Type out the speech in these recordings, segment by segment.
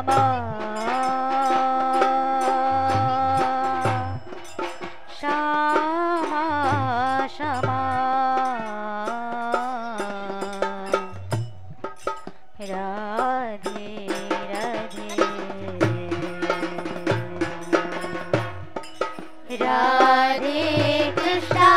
क्षमा क्षमा क्षमा राधे राधे राधे कृष्णा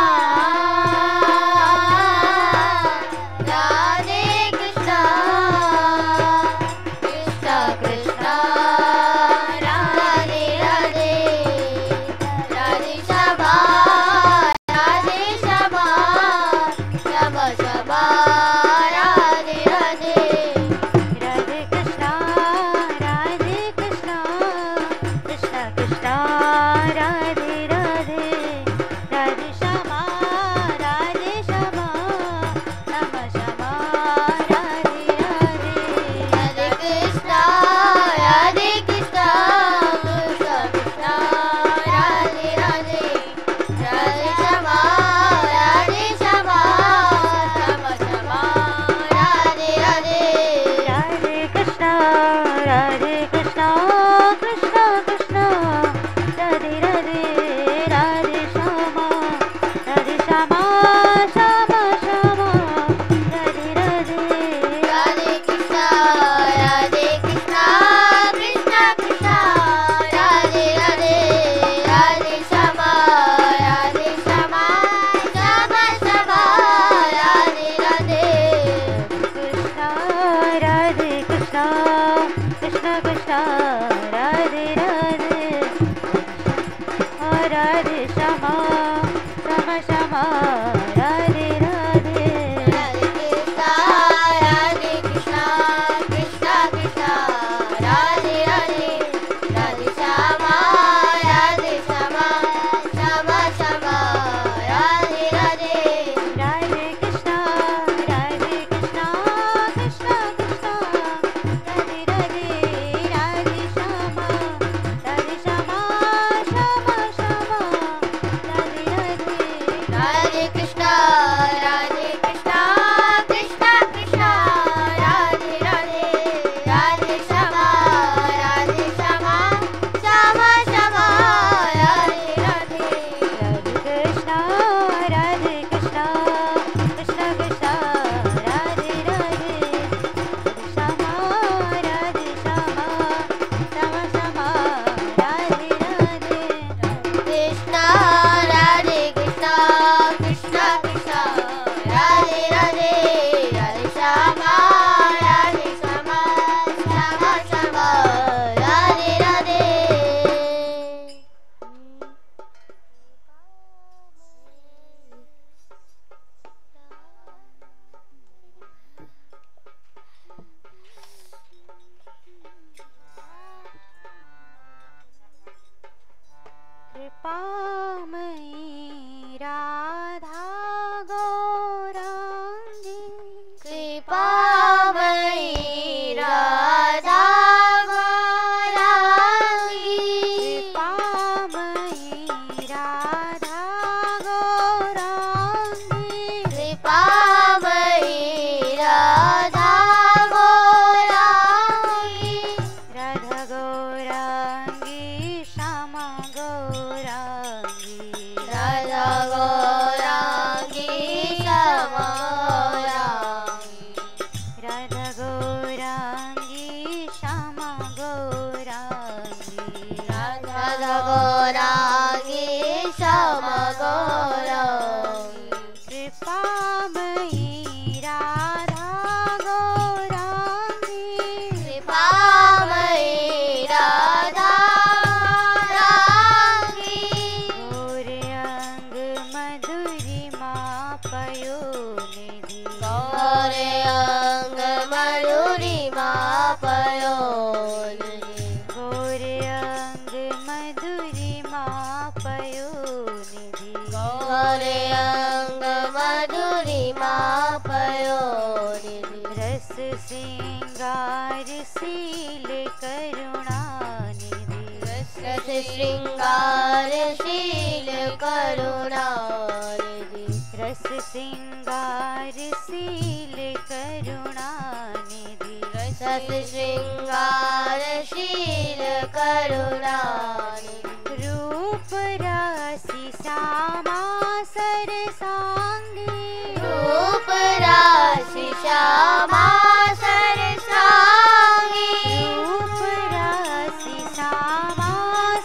श्रृंगारशील करुणानिधि रस श्रृंगारशील करुणानिधि रस श्रृंगारशील शील करुणा रूप राशि श्यामा सरसांगी रूप राशि श्यामा सरसांगी रूप राशि श्यामा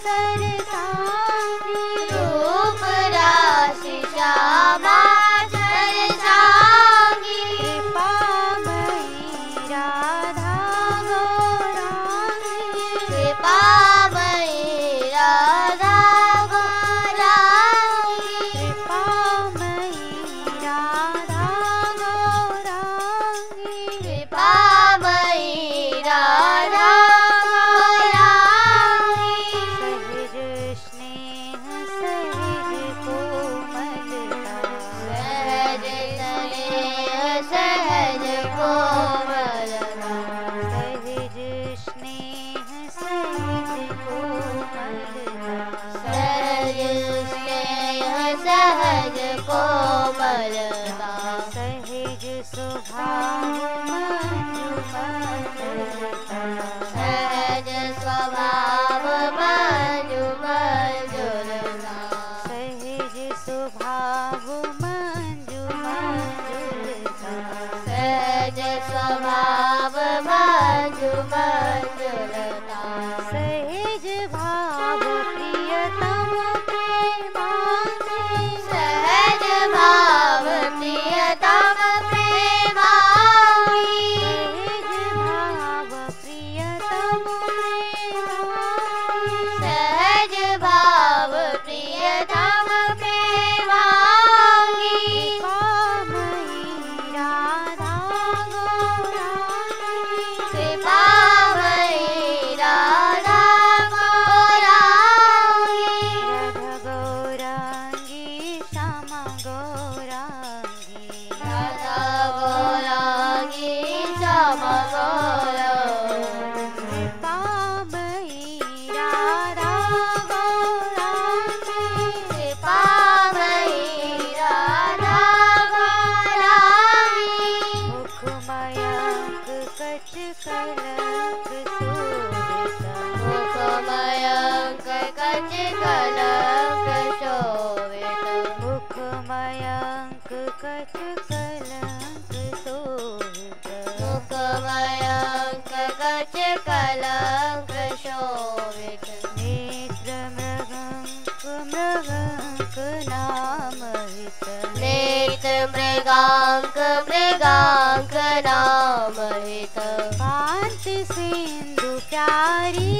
सरसांगी रूप राशि श्यामा सरसांगी कृपामयी राधा गौरांगी कृपामयी राधा गौरांगी कृपामयी राधा गौरांगी कृपामयी राधा गौरांगी सहज स्नेह सहज कोमलता सहज स्नेह सहज कोमलता सहज स्नेह सहज कोमलता सहज स्नेह सहज कोमलता सहज स्वभाव मंजु मंजुलता सहज स्वभाव मंजु मंजुलता सहज स्वभाव मंजु मंजुलता सहज स्वभाव मंजु मंजुलता सहज भाव प्रियतम प्रेमांगी सहज भाव प्रियतम प्रेमांगी सहज भाव प्रियतम प्रेमांगी कृपामयी राधा गौरांगी कृपामयी राधा गौरांगी राधा गौरांगी श्यामा गौरांगी कृपामयी राधा गौरांगी कृपामयी राधा गौरांगी मुखमयंक कच कलंक शोभिता मुखमयंक कच कलंक शोभित मुखमयंक कच कलंक शोभिता मुखमयंक कच कलंक शोभित नेत्र मृगंक मृगंक नामहित नेत्र मृगांक मृगांक नामहित कांति सिंधु प्यारी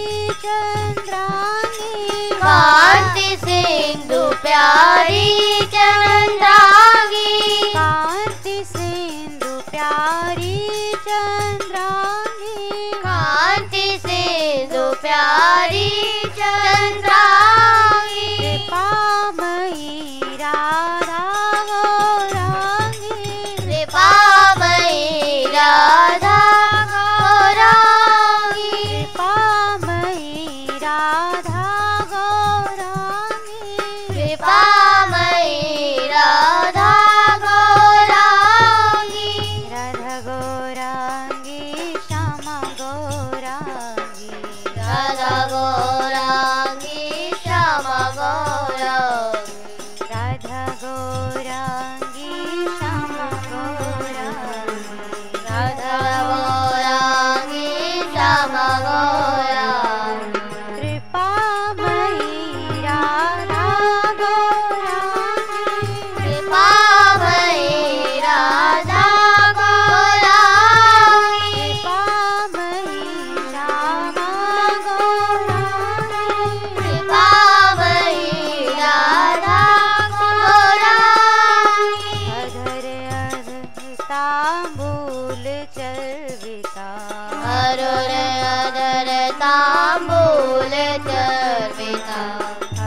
चंद्रांगी कांति सिंधु प्यारी चंद्रांगी कांति सिंधु प्यारी चंद्रांगी कांति सिंधु प्यारी चंद्रांगी कृपामयी राधा गौरांगी कृपामयी राधा गौरांगी कृपामयी राधा गौरांगी कृपामयी राधा गौरांगी राधा गौरांगी श्यामा गौरांगी राधा गौरांगी श्यामा गौरांगी राधा गौरांगी श्यामा गौरांगी राधा गौरांगी श्यामा गौरांगी कृपामयी राधा गौरांगी कृपामयी राधा गौरांगी कृपामयी श्यामा गौरांगी कृपामयी राधा गौरांगी अधर अधर तांबूल चर्विता अरुण अधर तांबूल चर्विता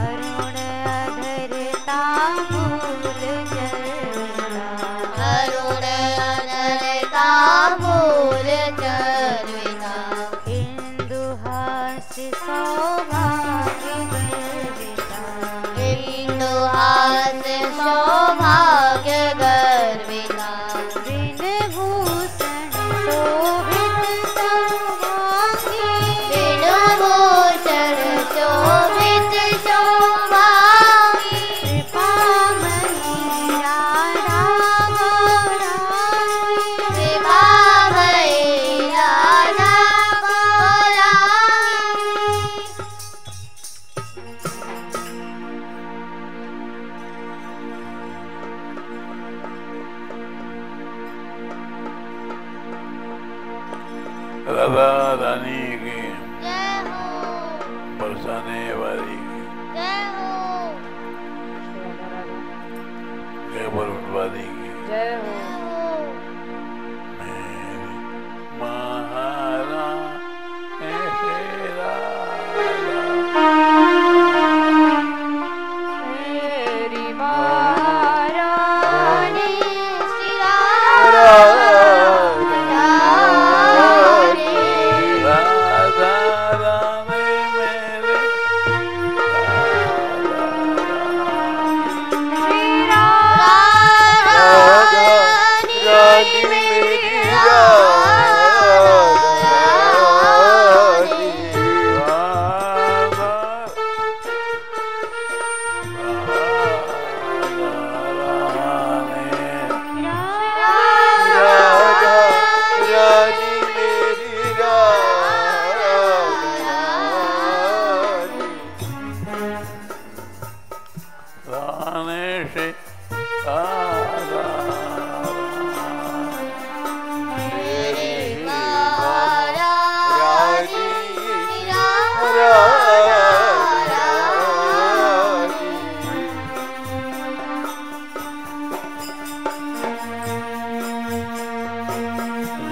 अरुण अधर तांबूल चर्विता अरुण अधर तांबूल चर्विता इंदुहास्य सौभाग्य गर्विता इंदुहास सौभाग्य गर्विता विनभूषण शोभित सर्वांगी बरसाने वाली जय हो जय पर्वतवादी की जय हो मेरी महारानी शेरा मेरी महारानी श्री राम राधा रानी मेरे श्री राम रानी मेरी रानी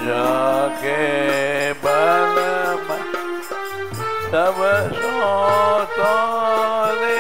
जाके बल सब सो तो रे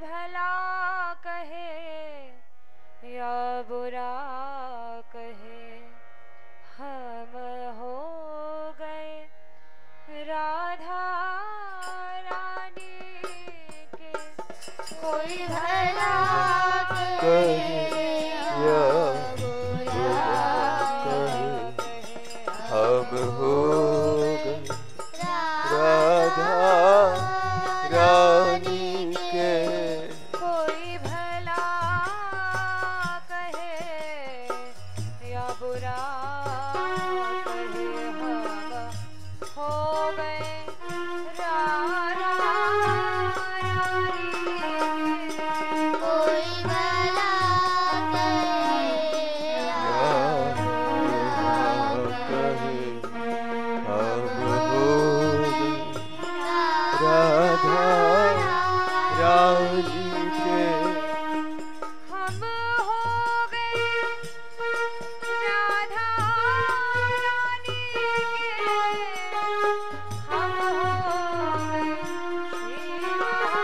भला कहे या बुरा कहे, हम हो गए राधा रानी के। कोई भला कहे या बुरा कहे, हम हो गए राधा रानी के। कोई भला कहे या बुरा कहे, हम हो गए राधा रानी के। कोई भला कहे या कहे, हम हो गए राधा रानी के। हम हो गए राधा रानी के। हम हो गए श्री महारानी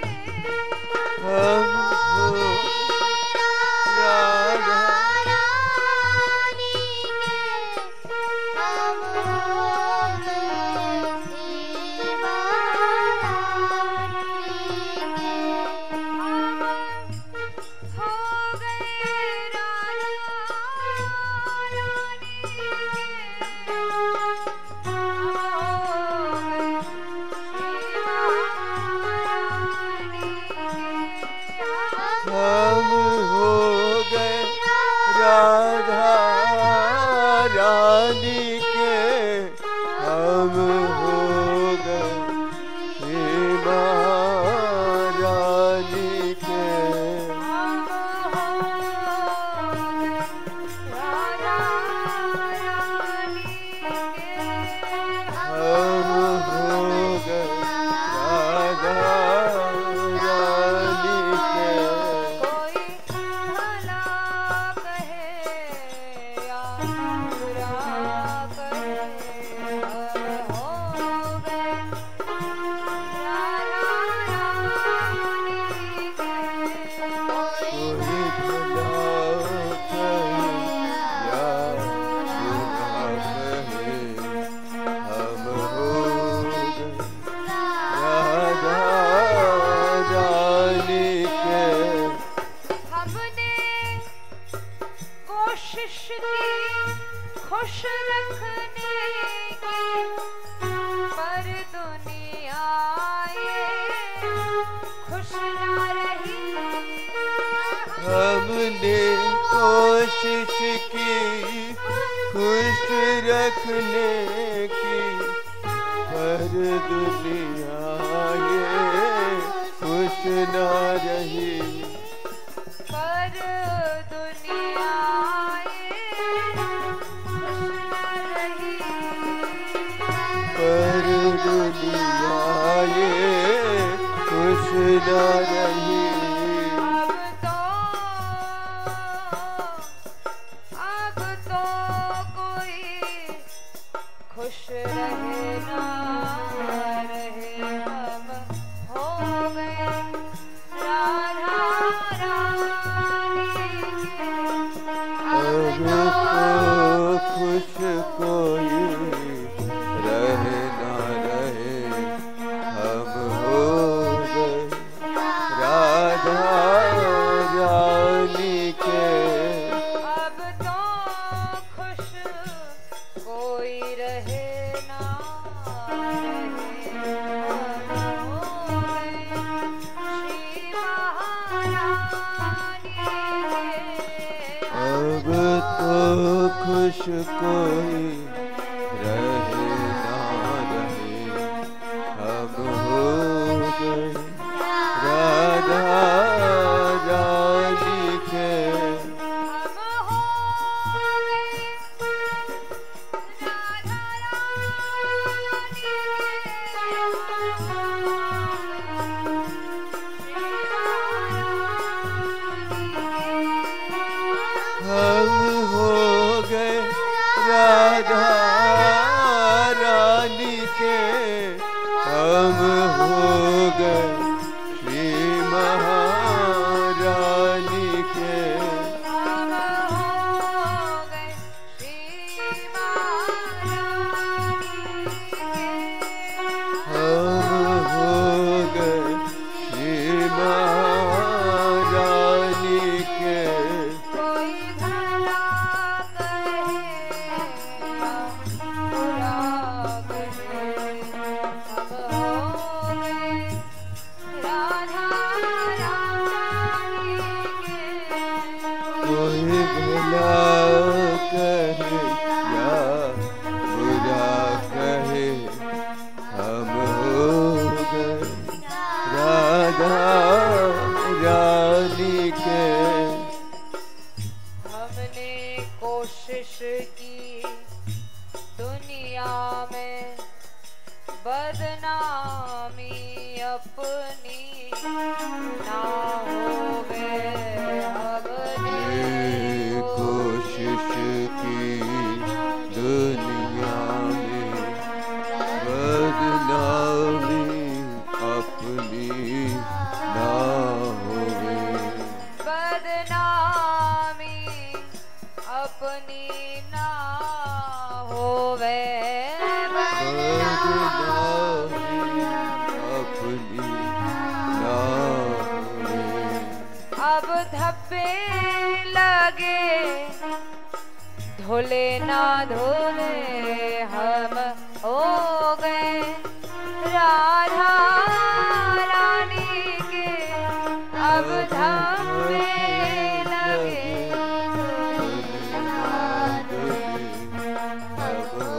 के। हम हो राधा रानी के। हम हो गए श्री महारानी के। हम हो गए राधा रानी के। हम हो गए राधा रानी के। हम हो गए श्री महारानी के। हम हो गए राधा रानी के। हम हो गए राधा रानी के। कोई भला कहे या बुरा कहे, हम हो गए राधा रानी के। कोई भला कहे या बुरा कहे, हम हो गए राधा रानी के। हमने कोशिश की खुश रखने की, पर दुनिया ये खुश ना रही। हमने कोशिश की खुश रखने की, पर दुनिया ये खुश ना रही। पर दुनिया ये खुश ना रही। पर दुनिया ये खुश ना रही। अब तो कोई खुश रहे ना रहे, हम हो गए राधा रानी के। अब तो खुश कोई रहे ना रहे, हम हो गए गए श्री महारानी के हम हो गए श्री महारानी के। हम हो गए श्री महारानी के कोई भला कहे या बुरा कहे, हम हो गए राधा रानी के। कोई भला कहे या बुरा कहे हम हो गए राधा रानी के। हमने कोशिश की दुनिया में बदनामी अपनी ना होवे, हमने कोशिश की दुनिया में बदनामी अपनी ना होवे। बदनामी अपनी ना होवे, बदनामी अपनी ना होवे। अब धब्बे लगे धुले ना धुले, हम हो गए राधा रानी के। अब धब्बे लगे अब हो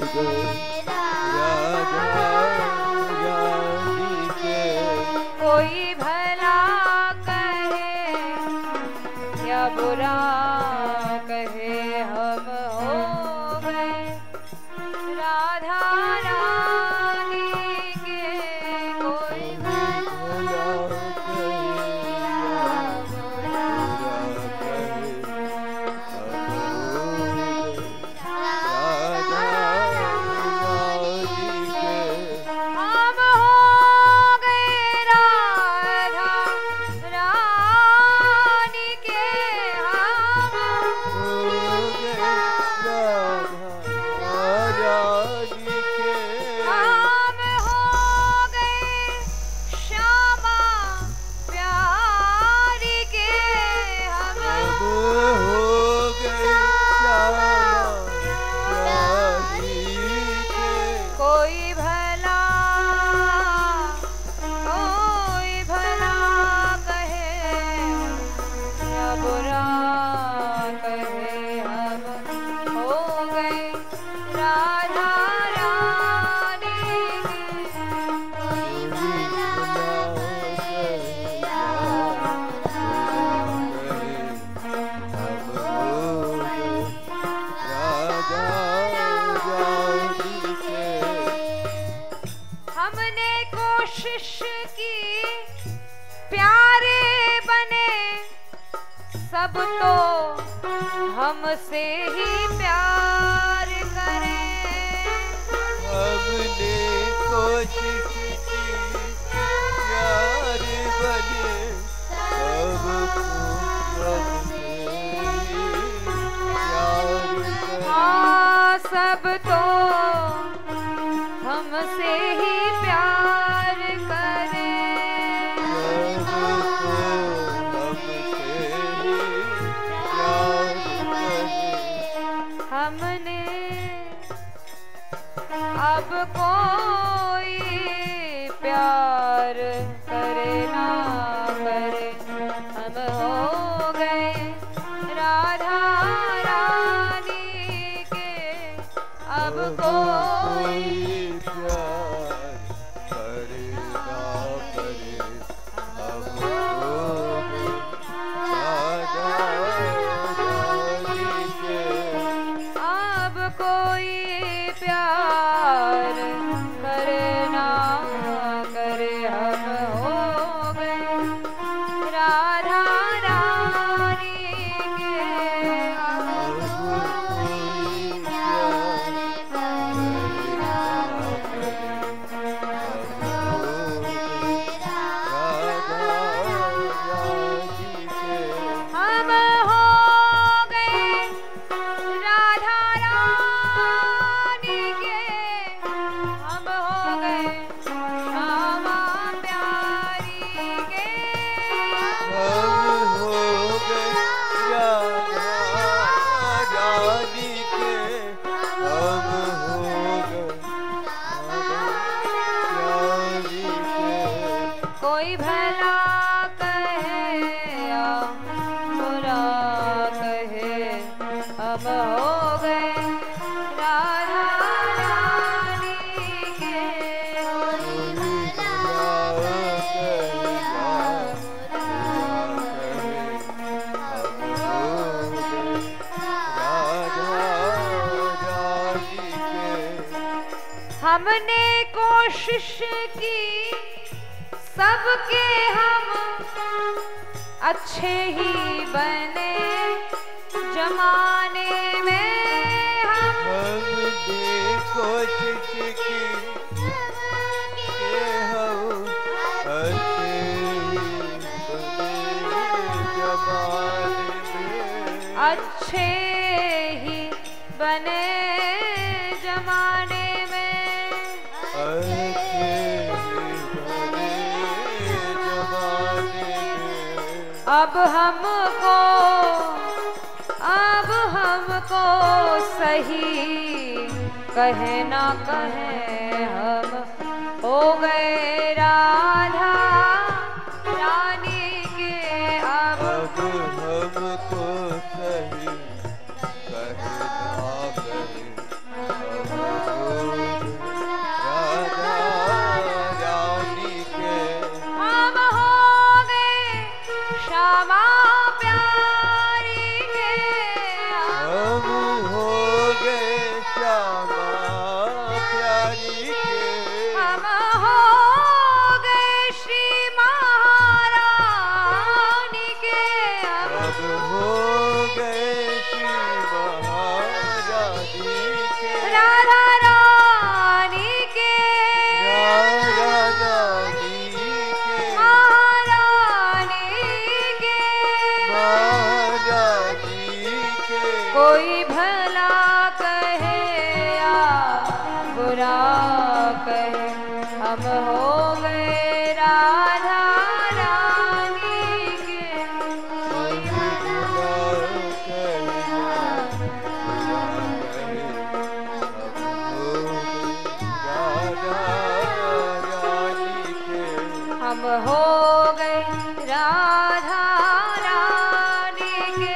गए राधा रानी के। कोई भला कहे या बुरा कहे, हम हो गए राधा रानी के। कोई भला कहे या बुरा कहे अब हो गए राधा रानी के। हम हो गए राधा रानी के। हम हो गए राधा रानी के। हम हो गए श्यामा प्यारी के। हम अब हो गए श्यामा प्यारी के। कोई भला कहे या बुरा कहे, हम हो गए राधा रानी के। हमने कोशिश की प्यारे बने, सब तो हमसे ही प्यार करें। हमने कोशिश की प्यार बने सबको हमसे ही प्यार करें। हाँ, सब तो हमसे ही प्यार करें। सबको हमसे ही प्यार करें। हमने अब कोई प्यार करे ना करे, हम हो गए राधा रानी के। अब कोई प्यार करे ना करे हम हो गए राधा रानी के। अब कोई प्यार करे ना करे, हम हो कोई भला कहे या बुरा कहे, हम हो गए राधा रानी के। हमने कोशिश की सबके हम अच्छे ही बने, जमाने में हमने कोशिश की कि हम अच्छे ही बने, जमाने में अच्छे ही बने, जमाने में अच्छे ही बने, जमाने में। अब हमको सही कहे ना कहे, हम हो गए राधा रानी के। अब हमको सही कहे ना कहे, राधा रानी के। हम हो गए श्यामा प्यारी के। हम हो गए श्यामा प्यारी के। हम हो गए श्री महारानी के। अब हो गए श्री महारानी के। राधा रानी के। राधा रानी के। महारानी के। महारानी के। कोई भला कहे या बुरा कहे, हम हो गए राधा रानी के। कोई बुरा कहे या बुरा कहे, हम हो गए राधा रानी के। हम हो गए राधा रानी के।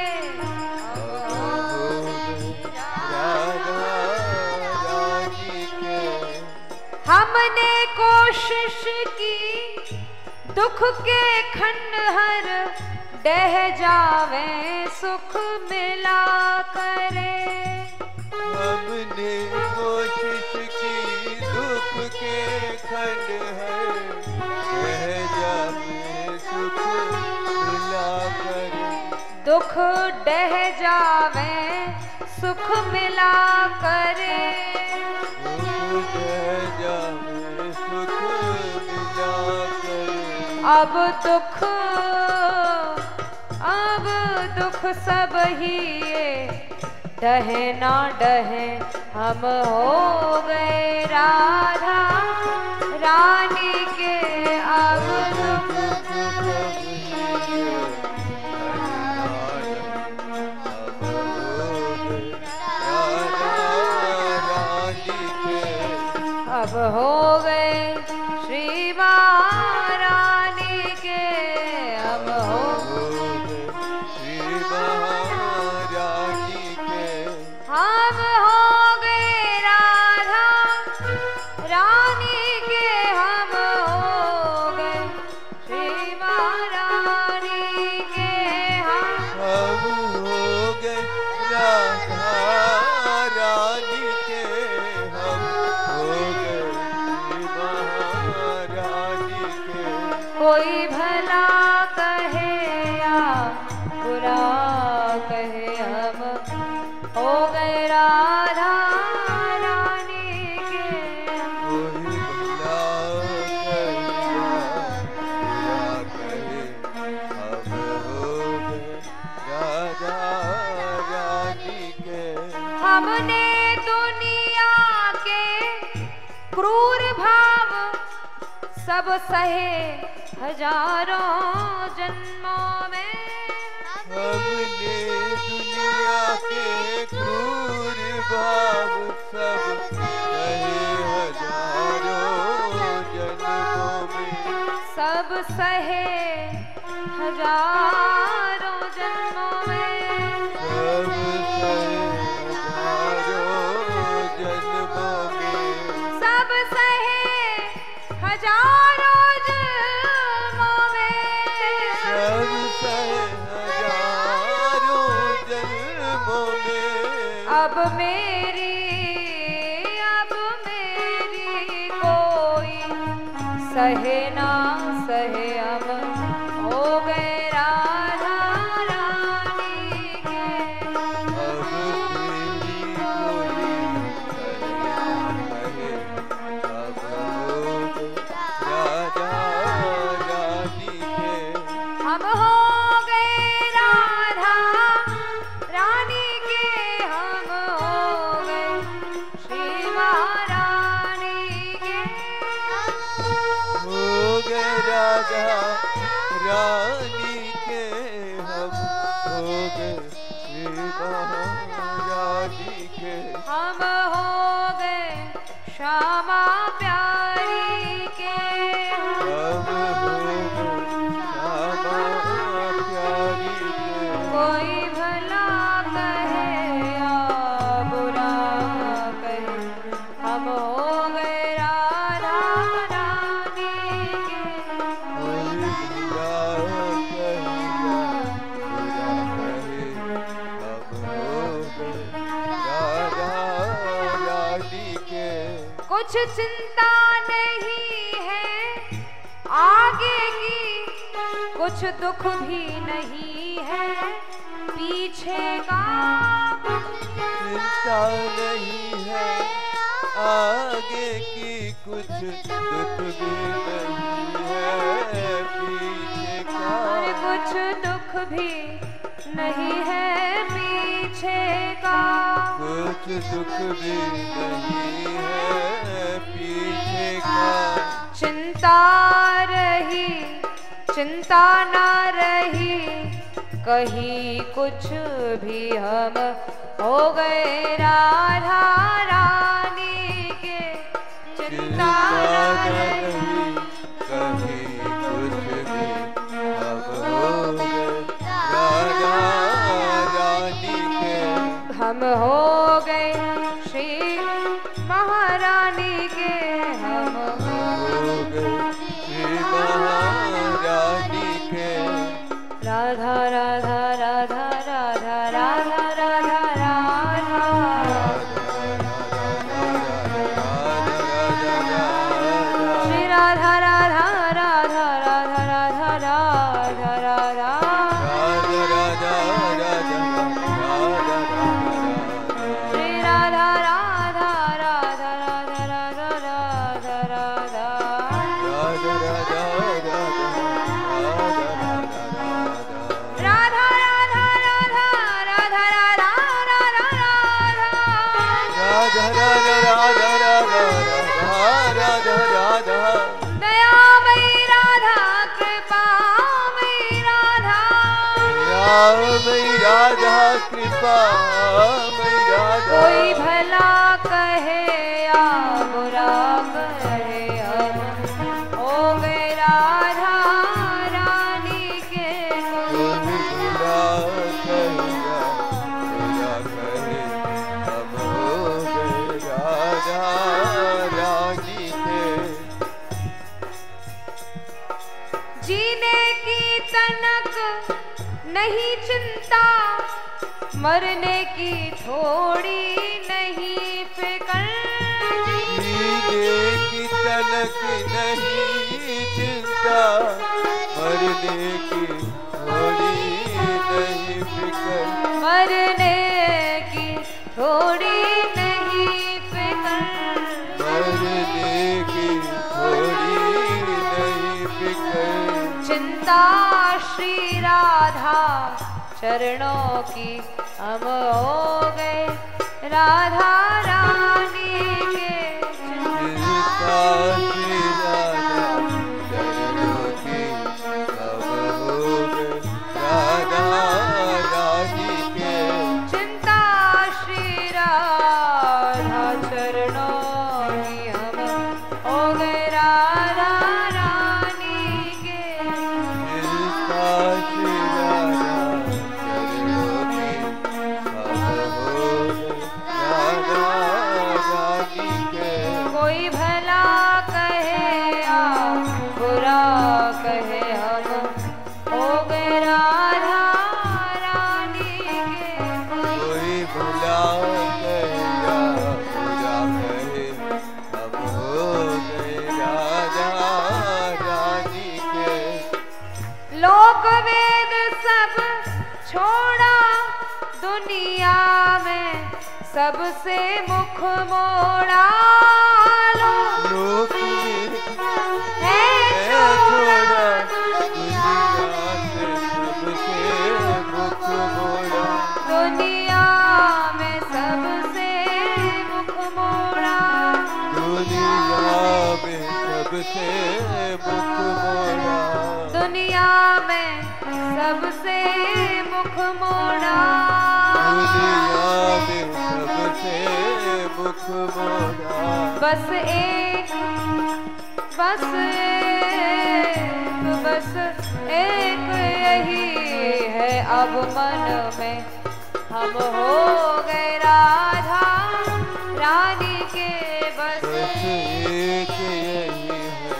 हमने कोशिश की दुख के खंडहर डह जावे, सुख मिला करे। हमने कोशिश की दुख के खंडहर रह जावे, सुख मिला करे। दुख डह जावे, सुख मिला करे। दुख रह जावे, सुख मिला करे। अब दुख सब ही ये डहे ना डहे, हम हो गए राधा रानी के। अब दुख अब हो गए श्री महारानी के। अब हो हम हो गए राधा रानी के। हम हो गए श्री महारानी के। हम हो गए राधा रानी के। हम हो गए महारानी के। कोई भला कहे या बुरा कहे, हम हो गए राधा रानी के। कोई भला कहे, हम हो गए राधा रानी के। हमने दुनिया के क्रूर भाव सब सहे हजारों जन्मों में। हमने दुनिया के क्रूर भाव सब सहे हजारों जन्मों में। सब सहे हजारों जन्मों में, सब सहे हजारों जन्मों में, सब सहे हजारों जन्मों में, सब सहे हजारों जन्मों में। अब मेरी कोई सहे ना सहे, अब हो गए राधा रानी के। अब तेरी कोई सहे, अब हो राधा रानी के। हम हो गए राधा रानी के, हम हो गए श्री महारानी के। हो गए राधा रानी के, हम हो गए श्री महारानी के। हम हो गए श्यामा प्यारी के। हम हो गए श्यामा प्यारी के। कोई भला कहे या बुरा कहे, हम हो गए राधा रानी के। कोई बुरा कहे या बुरा कहे, हम हो गए राधा रानी के। कुछ चिंता नहीं है आगे की, कुछ दुख भी नहीं है पीछे का। चिंता नहीं है आगे की, कुछ दुख भी नहीं है पीछे का। और कुछ दुख भी नहीं है पीछे का। कुछ दुख भी नहीं है पीछे का। चिंता रही चिंता ना रही कहीं कुछ भी, हम हो गए राधा रानी के। चिंता ना रही कहीं कुछ भी, हम हो गए राधा रानी के। हम हो गए श्री महारानी के। हम हो गए श्री महारानी के। राधा राधा राधा राधा राधा राधा राधा, श्री राधा राधा राधा राधा राधा राधा राधा, श्री राधा राधा राधा राधा राधा राधा राधा, राधा राधा राधा राधा राधा राधा, दयामयी राधा कृपामयी राधा, राधा कृपा मई राधा। कोई भला कहे या बुरा कहे, हम हो गए राधा रानी के। कोई बुरा कहे या बुरा कहे, हम हो गए राधा रानी के। जीने की तनक नहीं चिंता, मरने की थोड़ी नहीं फिक्र। जीने की तलक नहीं चिंता, मरने की थोड़ी नहीं फिक्र। मरने की थोड़ी नहीं फिक्र। मरने की थोड़ी नहीं फिक्र। चिंता श्री राधा चरणों की, हम हो गए राधा रानी के। चिंता श्री राधा चरणों की, हम हो गए राधा रानी के। चिंता श्री राधा चरणों की, हम हो गए राधा रानी लोक वेद सब छोड़ा, दुनिया में सबसे मुख मोड़ा। लोक वेद है छोड़ा, दुनिया से सबसे मुख मोड़ा। दुनिया में सबसे मुख मोड़ा। दुनिया में सबसे मुख मोड़ा। दुनिया में सबसे मुख मोड़ा। दुनिया में सबसे मुख मोड़ा। बस एक यही है अब मन में, हम हो गए राधा रानी के बस। बस एक यही है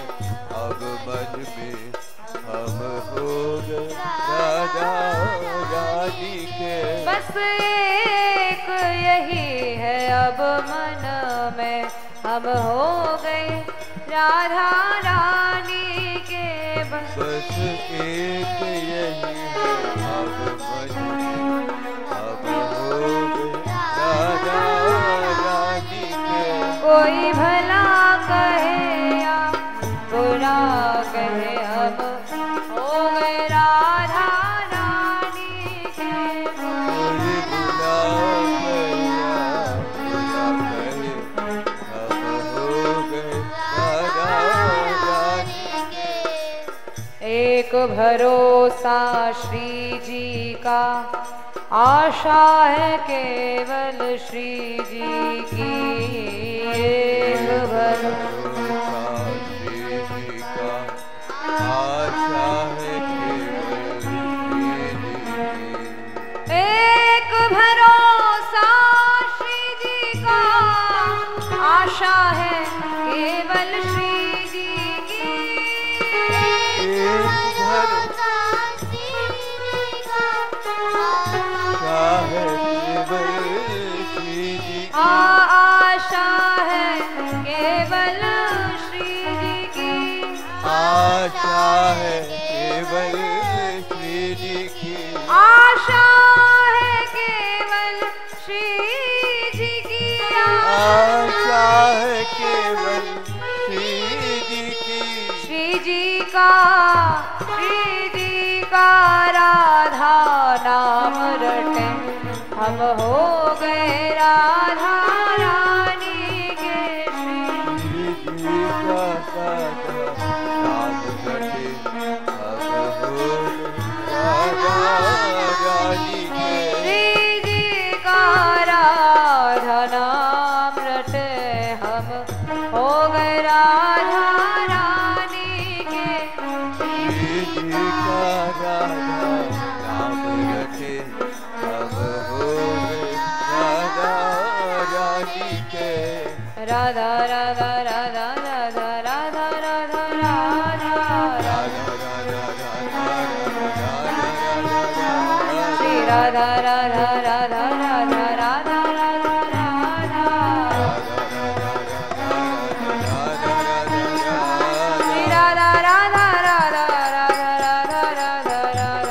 अब मन में, हम हो गए राधा रानी के। बस एक यही है अब मन में, हम हो गए राधा रानी के बस। बस एक यही है अब मन में, हम हो गए राधा रानी के। कोई भला कहे या बुरा कहे, हम हो गए राधा रानी के बस। कोई बुला कहे या बुरा कहे, हम हो गए राधा रानी के। एक भरोसा श्री जी का, आशा है केवल श्री जी की। एक भरोसा श्री जी का, आशा है केवल श्री जी की। एक भरोसा श्री जी का, आशा है केवल श्री जी की। एक भरोसा आशा है केवल श्री जी की। आशा है केवल श्री जी की। आशा है केवल श्री जी की। आशा है केवल श्री जी की। आशा है केवल श्री जी की। श्री जी का राधा नाम रटे, हम हो गए राधा रानी के। श्री जी का नाम रटे, हम हो राधा रानी के। श्री जी का राधा नाम रटे, हम हो गए राधा रानी के। श्री जी का राधा नाम रटे, हम हो गए राधा रानी के। राधा राधा राधा राधा राधा राधा राधा श्री राधा राधा राधा राधा राधा राधा राधा श्री राधा राधा राधा राधा राधा राधा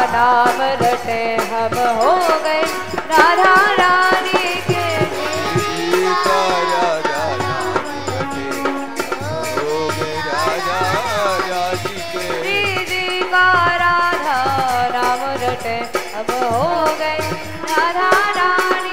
नाम रटे, हम हो गए राधा रानी के। श्री जी का राधा नाम रटे, हम हो गए राधा रानी।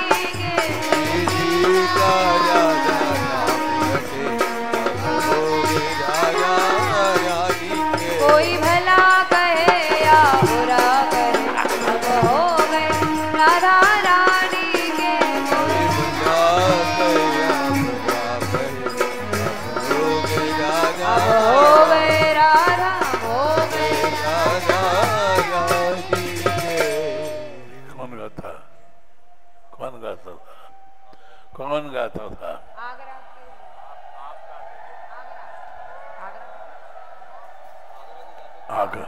गाता था? कौन गाता था? आगरा के आगरा आगरा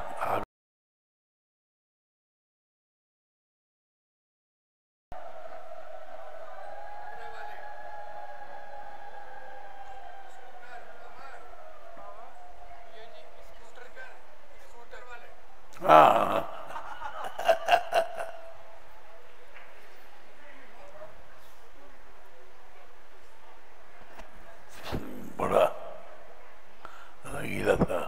हाँ बड़ा रंगीला था।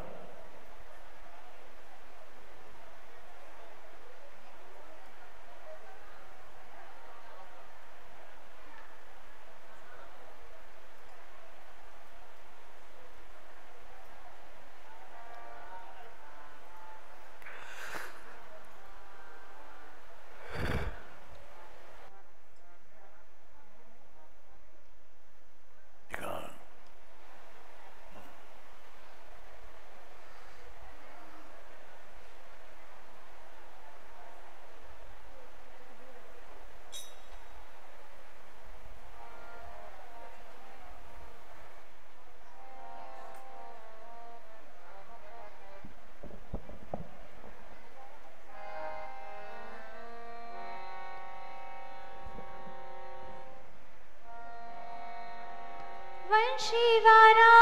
वंशीवारा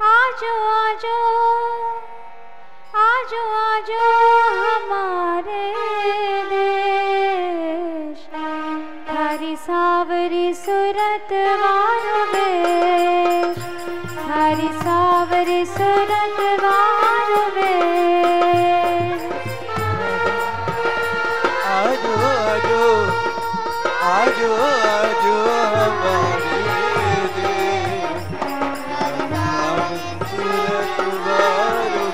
आजो आजो आजो आजो हमारे देश, थारी सावरी सूरत वारो वेश, थारी सावरी सूरत वारो वेश। आजो आजो आजो आजो हमारे देश, सूरत वारो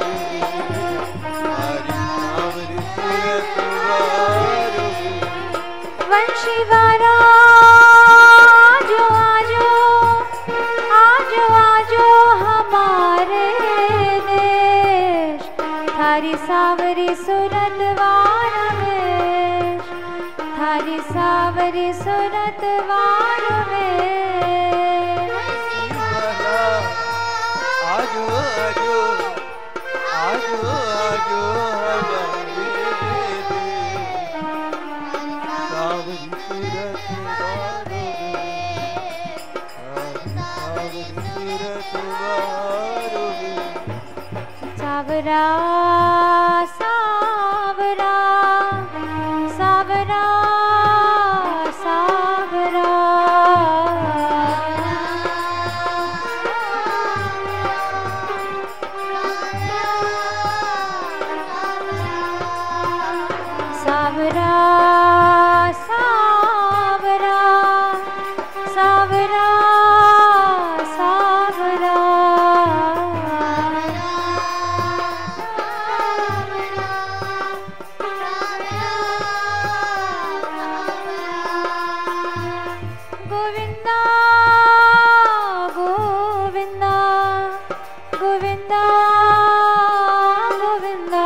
हमारी सावरी सूरत वारो। वंशीवारा आजो आजो आजो आजो हमारे देश, थारी सावरी सूरत वारो वेश, थारी सावरी सूरत वारो वेश। आजो आजो आजो आजो हमारे देश, सावरी सूरत वारो, सावरी सूरत वारो। सावरा सावरा सावरा सावरा, सावरा सावरा सावरा सावरा। गोविंदा गोविंदा गोविंदा गोविंदा,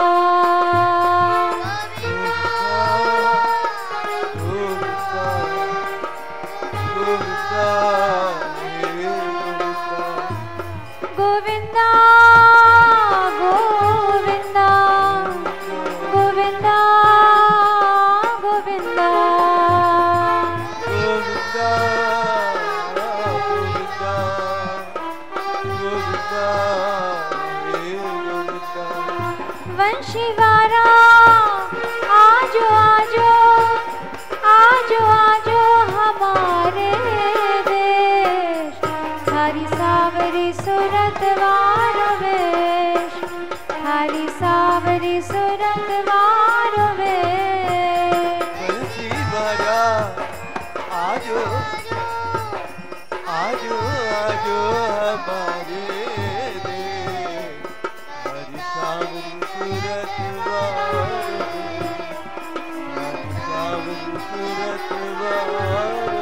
गोविंदा गोविंदा गोविंदा गोविंदा। वंशीवारा आजो आजो आजो आजो हमारे देश, थारी सावरी सूरत वारो वेश, थारी सावरी सूरत वारो वेश। वंशीवारा आजो आजो आजो हमारे देश, हरी सावरी सूरत वारो, हरी सावरी सूरत वारो।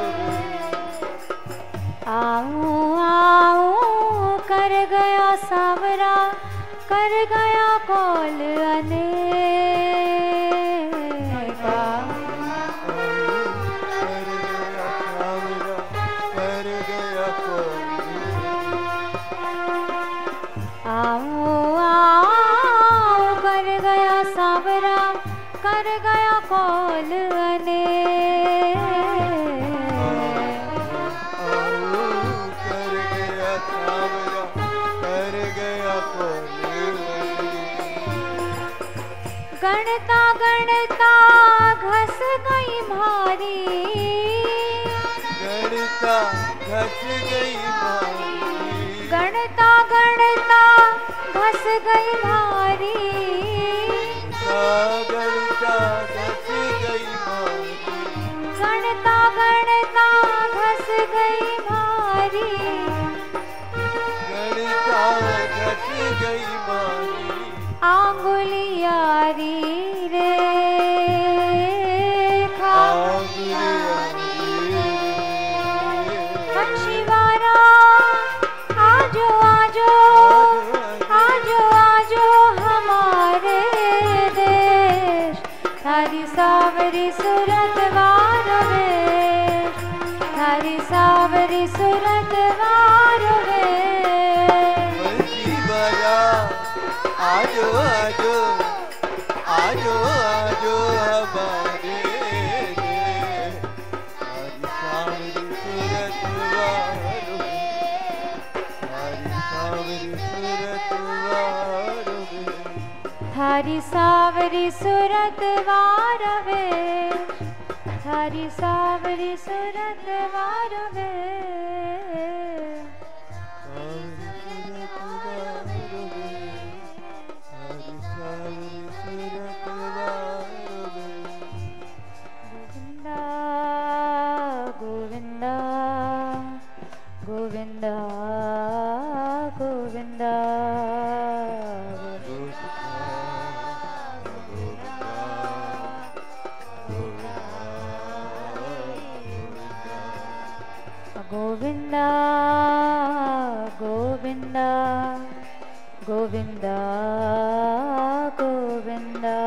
आऊं आऊं कर गया सावरा, कर गया कौल अनेका। गणता घस गई भारी गणता गणता घस गई भारी गणता घस गई भारी गणता गणता घस गई भारी गणता घस गई भारी आंगुलियारी रे वंशीवारा आजो आजो आजो आजो हमारे देश थारी सावरी सूरत वारो वेश थारी सावरी सूरत वारो वेश वंशीवारा आजो आजो आजो आजो हमारे थारी सावरी सूरत वारो वेश थारी सावरी सूरत वारो वेश गोविंदा गोविंदा गोविंदा गोविंदा गोविंदा गोविंदा गोविंदा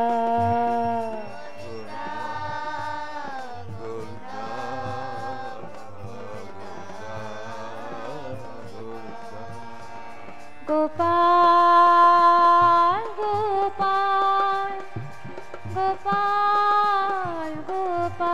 गोपाल गोपाल गोपाल गोपाल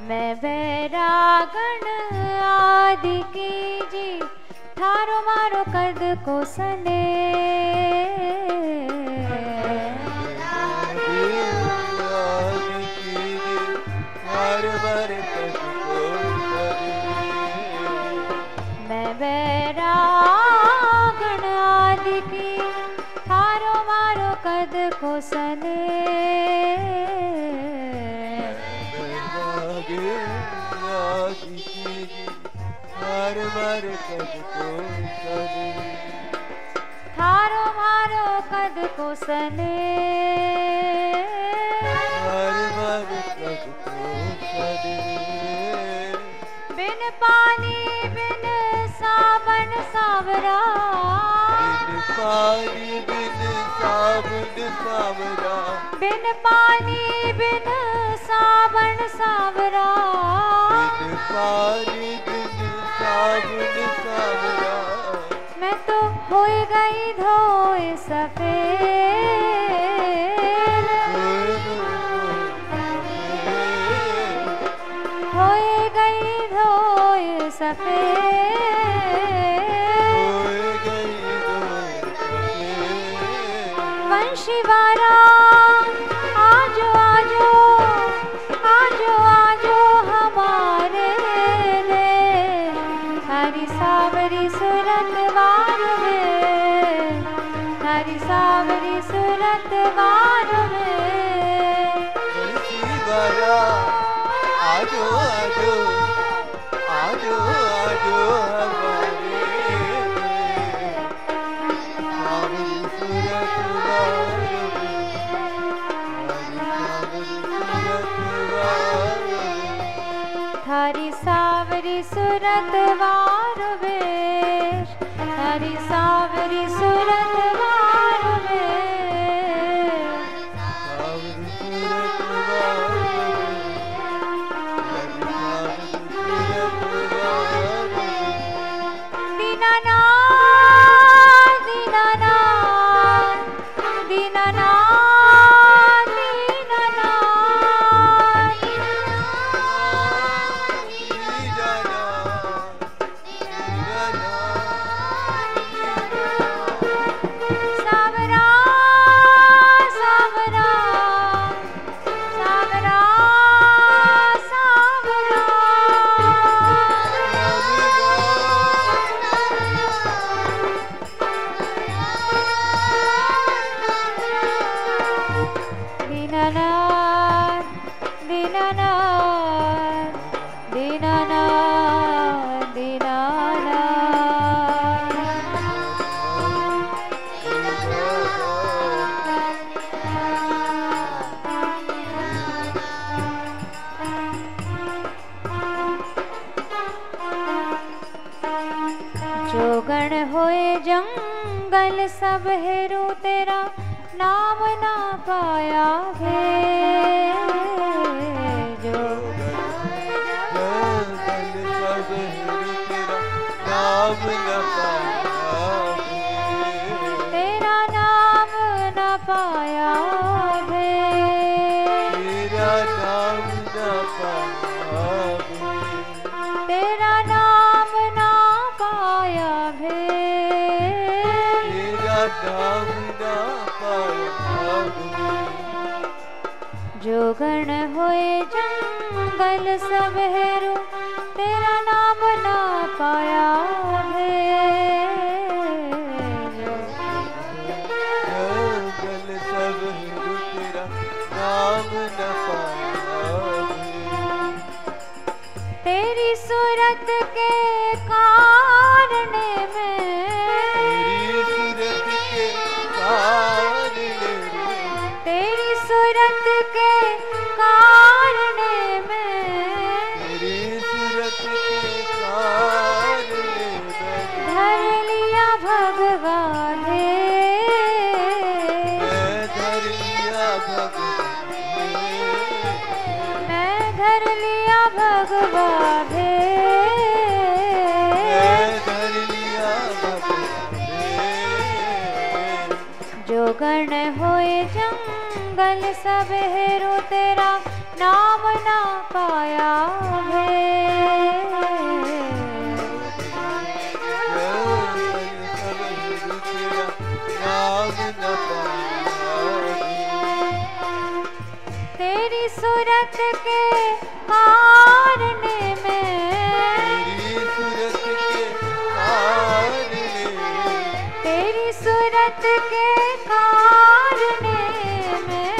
मैं बैरागण आदि की जी थारो मारो कद को सने मैं बैरागण आदि की थारो मारो कद को सने थारो मारो कद को सने बिन पानी बिन साबन सावरा बिन पानी बिन साबन सावरा बिन पानी बिन साबन सावरा बिन पानी बिन साबन सावरा मैं तो हो गई धोए सफेद हो गई धोए सफेद वंशीवारा आजो आजो आजो आजो हमारे देश थारी सावरी सूरत वारो वेश थारी सावरी सूरत वारो में बंसी वाला आजो आजो आजो आजो हमारे सावरी सूरत वारो में थारी सावरी सूरत वारो वेश थारी सावरी सूरत वारो वेश सावरी सूरत वारो दीनानाथ दीनानाथ दीनानाथ सावरा सावरा सावरा सावरा दीनानाथ दीनानाथ दीनानाथ जो गण होए जंगल सब हेरू तेरा नाम ना पाया है जो नाम न तेरा नाम ना पाया है तेरा नाम न तेरा नाम ना पाया है तेरा नाम न जो गण होए जंगल सब हेरू तेरा नाम ना पाया है जंगल सब तेरा नाम न तेरी सूरत के कारण में तेरी सूरत के कारण तेरी सूरत के कारण में तेरी सूरत के कारण धर लिया भगवान मैं धर लिया भगवान मैं धर लिया भगवान मैं धर लिया भगवान जो गण होए जंगल सब हेरू तेरा नाम ना पाया है तेरी सूरत के कारण में तेरी सूरत के कारण में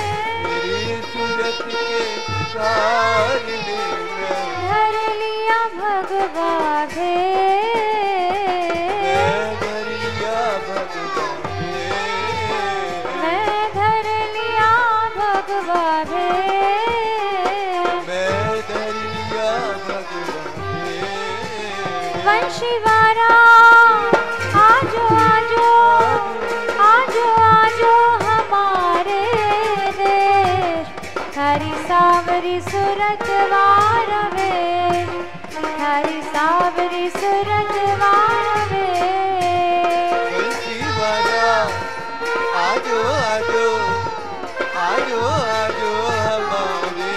धर लिया भगवान मैं धर लिया भगवान वंशीवारा आजो आजो आजो आजो हमारे देश थारी सावरी सूरत वारो वेश थारी सावरी सूरत वारो वेश आजो आजो आजो आजो हमारे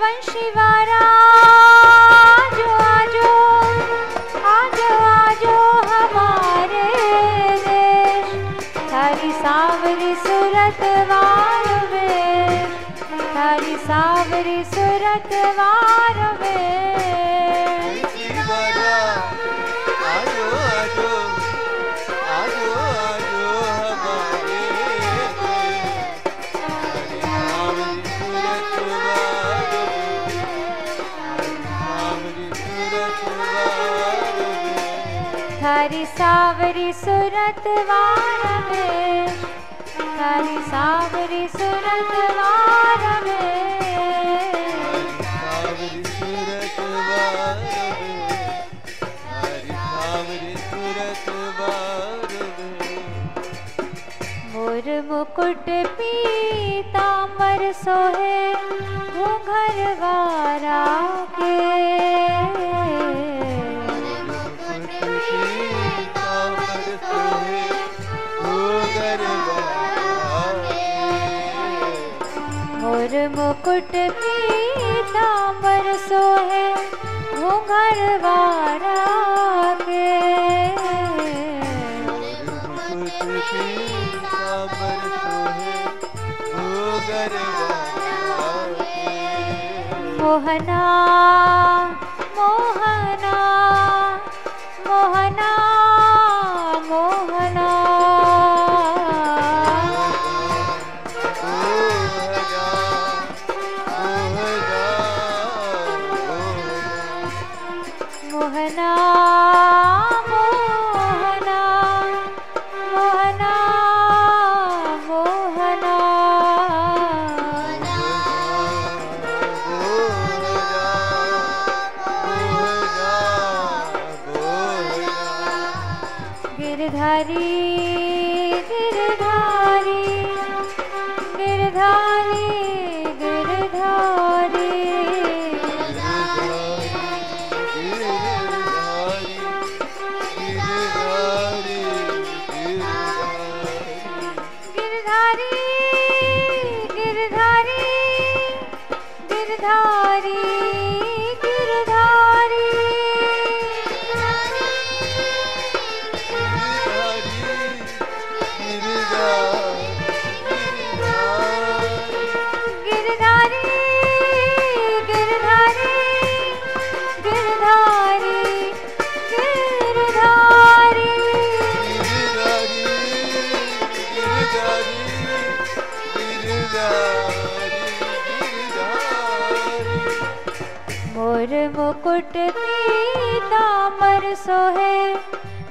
वंशीवारा आजो आजो आजो आजो हमारे देश थारी सावरी सूरत वारो वेश थारी सावरी सूरत वार में दीवाना आजो आजो आजो आजो हमारे सावरी सूरत वार में सूरत वार में थारी सावरी सूरत वार में थारी सावरी सूरत वार में सावरी सूरत वार में सावरी सूरत वार में मोर मुकुट पीतांबर सोहे घूंघर वारा के मोर मुकुट पीतांबर सोहे घूंघर वारा के मोहना मोहना मोहना मोहना मोहना मोहना मोहना मोहना गिरधारी गिरधारी गिरधारी गिरधारी गिरधारी गिरधारी गिरधारी गिरधारी गिरधारी गिरधारी गिरधारी गिरधारी मोर मुकुट पीतांबर सोहे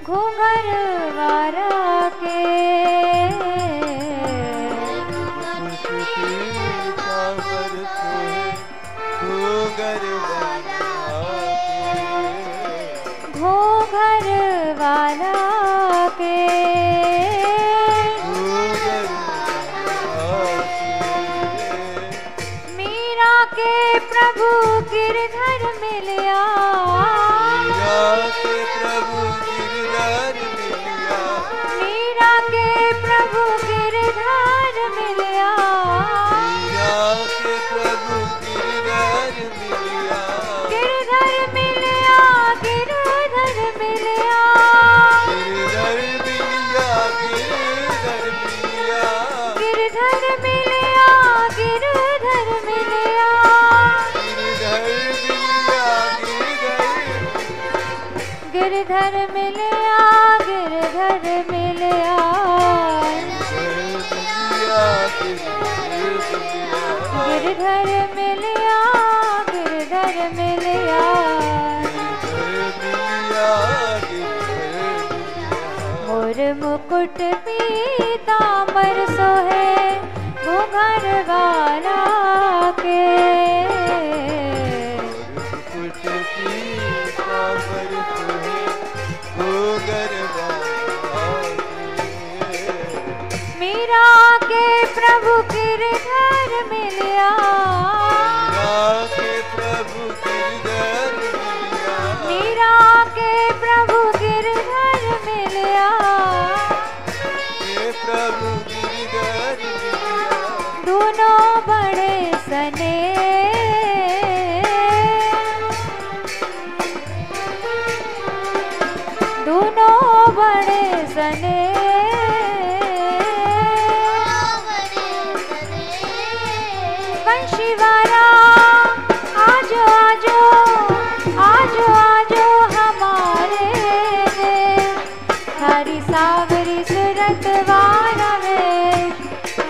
घूंघर वारा के घूंघर वाला के मीरा के प्रभु गिरधर मिलिया मीरा के प्रभु गिरधर मिलिया गिरधर मिलिया गिरधर मिलिया गिरधर मिलिया गिरधर मिलिया गिरधर मिलिया गिरधर मिलिया गिरधर मिलिया गिरधर मिलिया मोर मुकुट पीतांबर सोहे घूंघर वाला के मीरा के प्रभु गिरधर मिलिया मीरा के प्रभु गिरधर मिलिया दोनों बड़े सने दोनों बड़े सने वंशीवाला आजो आजो आजो आजो हमारे देश। थारी सावरी सूरत वारा में,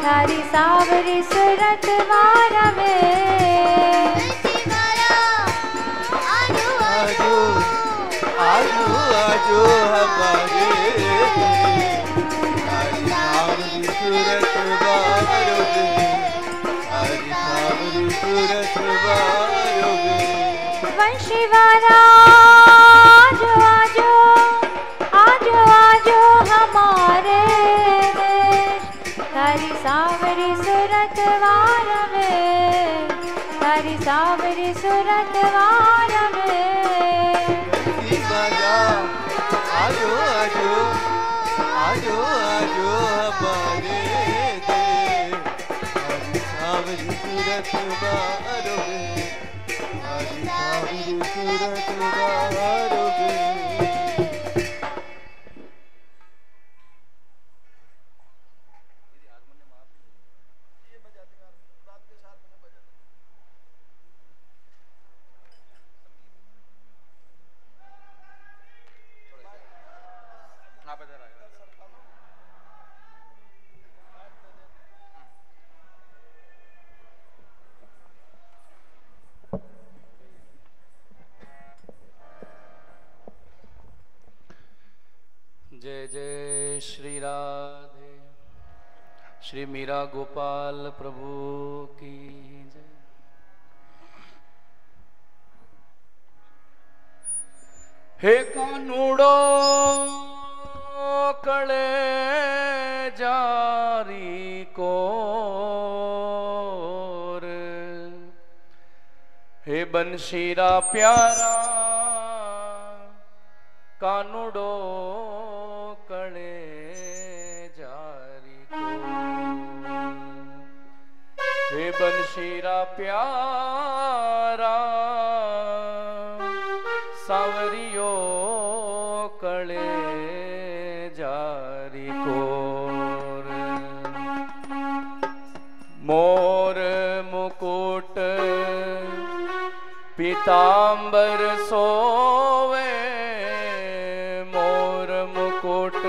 थारी सावरी सूरत वारा में। आजो आजो आजो आजो हमारे हरी सावरी सूरत बारोगे, हरी सावरी सूरत बारोगे। वंशीवाला आजो आजो आजो आजो हमारे देश। थारी सावरी सूरत वारा में, थारी सावरी सूरत वारा में। बाजा आजो आजो आजो आजो हमारे देश। हरी सावरी सूरत बारोगे, हरी सावरी सूरत बारोगे। जय जय श्री राधे, श्री मीरा गोपाल प्रभु की जय। हे कानूड़ो कले जारी कोर, हे बंशीरा प्यारा कानूड़ो कले जारी कोर। हे बंशीरा प्यारा सावरियो कले जारी कोर। मोर मुकुट पीतांबर सोवे, मोर मुकुट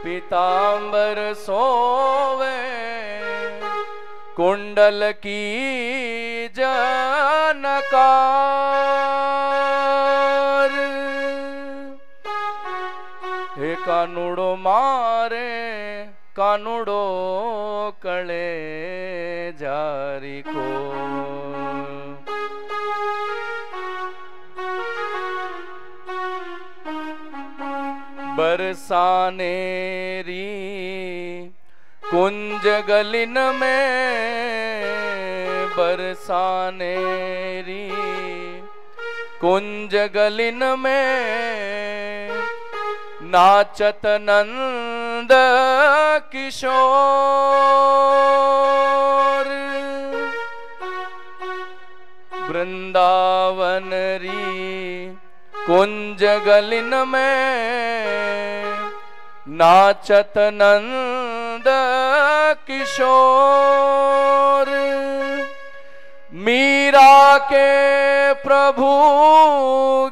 पीतांबर सोवे। कुंडल की जनकार, हे कानूड़ो मारे कानूड़ो कले जारी को। बरसानेरी कुंज गलिन में, बरसानेरी कुंज गलिन में। नाचत नंद किशोर, वृंदावन री कुंज गलिन में। नाचत नंद किशोर। मीरा के प्रभु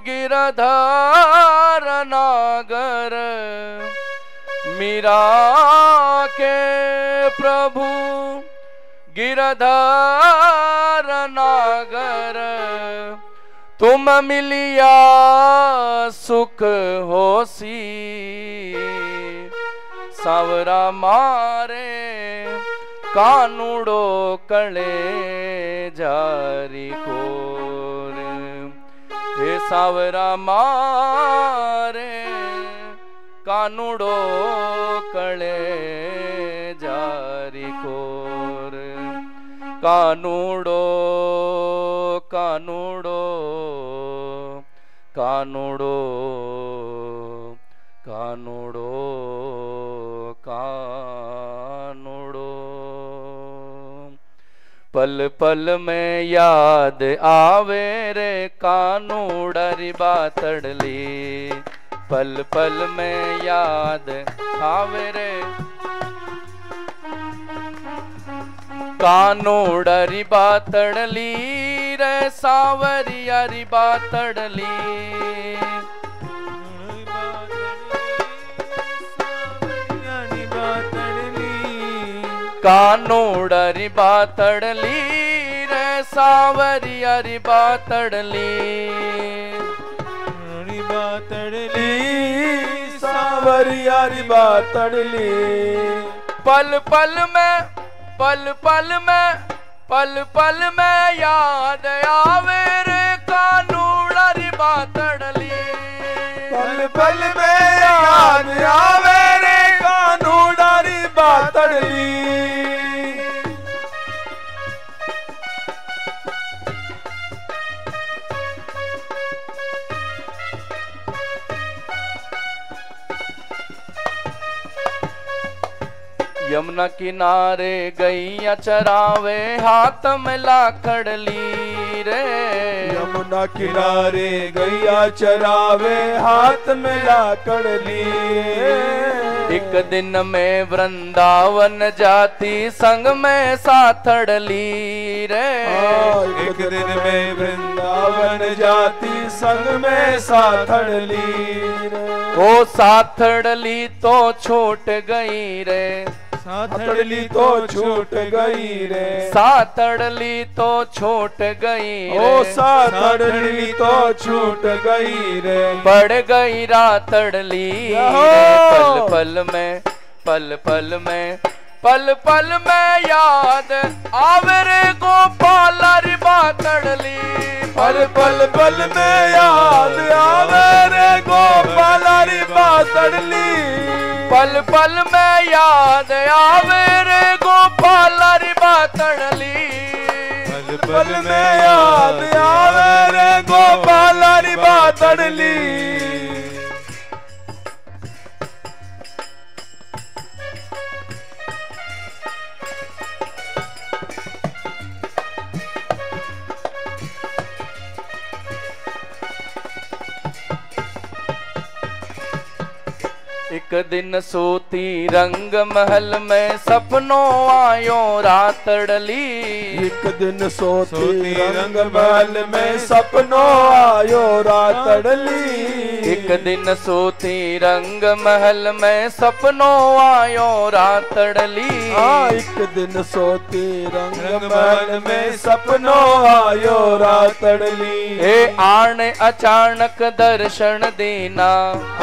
गिरधर नागर, मीरा के प्रभु गिरधर नागर। तुम मिलिया सुख होसी, सावरा मारे कानूड़ो कले जारी कोर। हे सावरा मारे कानूड़ो कले जारी कोर। कानूड़ो कानूड़ो कानूड़ो कानूड़ो कानूड़ो। पल पल में याद आवे रे कानूड़री बातड़ली। पल पल में याद आवे रे कानूड़री बातड़ली रे सावरियारी बातड़ली कानूड़री बातड़ली रे सावरियारी बातड़ली बातड़ली सावरियारी बातड़ली पल पल में याद आवे रे कानूड़री बातड़ली पल पल में याद आवे रे कानूड़री बातड़ली यमुना किनारे गैया चरावे हाथ में लाखड़ली रे यमुना किनारे गैया चरावे हाथ में लाकड़ली एक दिन में वृंदावन जाती संग में साथड़ली रे एक दिन में वृंदावन जाती संग में साथड़ली वो साथड़ली तो छूट गई रे साथड़ली तो छूट गई रे साथड़ली तो छूट गई ओ साथड़ली तो छूट गई रे पड़ गई रातड़ली पल पल में याद आवे रे गोपाल री बातड़ली पल पल में याद आवे रे गोपाल री बातड़ली पल पल में याद आवे रे गोपाल री बातड़ली पल पल में याद आवे रे गोपाल री बातड़ली एक दिन सोती रंग महल में सपनों आयो रातड़ली एक दिन सोती रंग महल में सपनों आयो रातड़ली एक दिन सोती रंग महल में सपनों आयो रातड़ली एक दिन सोती रंग महल में सपनों आयो रातड़ली हे आण अचानक दर्शन देना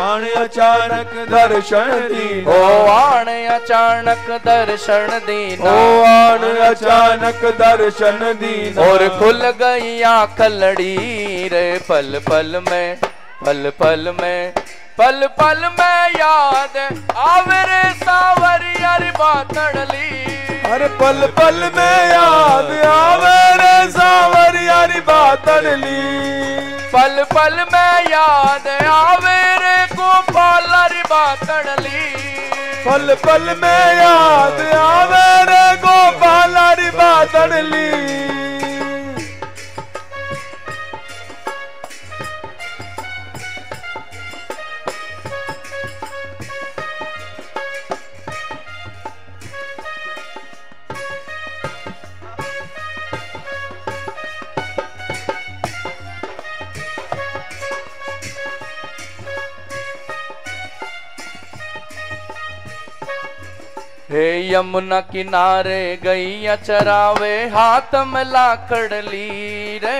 आने अचानक दर्शन दीना ओ आण अचानक दर्शन देना ओ आन अचानक दर्शन दीना और खुल गई आँख लड़ी रे पल पल में याद आवे रे सावरियारी बातड़ली अरे पल पल में याद आवे रे सावरियारी बातड़ली पल पल में याद आवे रे गोपाल री बातड़ली पल पल में याद आवे रे गोपाल री बातड़ली हे यमुना किनारे गैया चरावे हाथ में लाकड़ली रे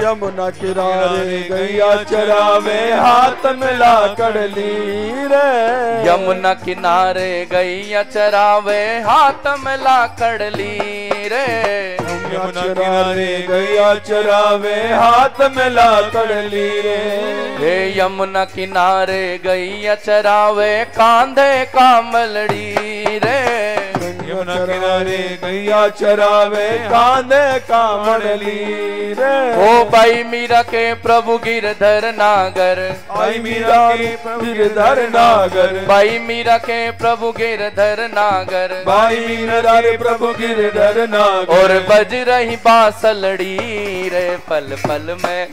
यमुना किनारे गैया चरावे हाथ में लाकड़ली रे यमुना किनारे गैया चरावे हाथ में लाकड़ली रे यमुना किनारे गैया चरावे हाथ में लाकड़ली रे हे यमुना किनारे गैया चरावे कांधे कामलड़ी रे यमुना किनारे गैया चरावे कांधे कामड़ली रे ओ भाई मीरा के प्रभु गिरधर नागर भाई मीरा के गिरधर नागर भाई मीरा के प्रभु गिरधर नागर भाई मीरा रे प्रभु गिरधर नागर और बज रही बांसलड़ी रे पल पल में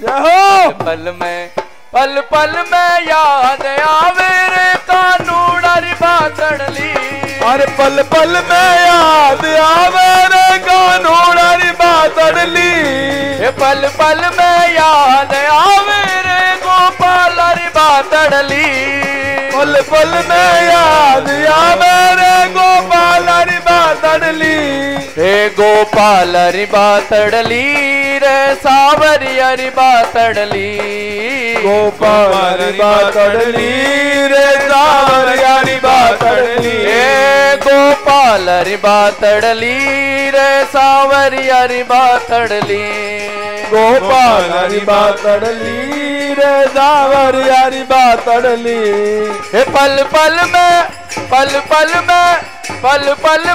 पल में याद आवे रे कानूड़री बातड़ली अरे पल पल में याद आवे रे पल पल में याद आवे रे गोपाल री बातड़ली पल पल में याद आवे रे गोपाल री बातड़ली हे गोपाल री बातड़ली रे सावरिया री बातड़ली गोपाल री बातड़ली रे सावरिया री बातड़ली हे गोपाल री बातड़ली रे सावरिया री बातड़ली गोपाल री बातड़ली रे सावरिया री बातड़ली हे पल पल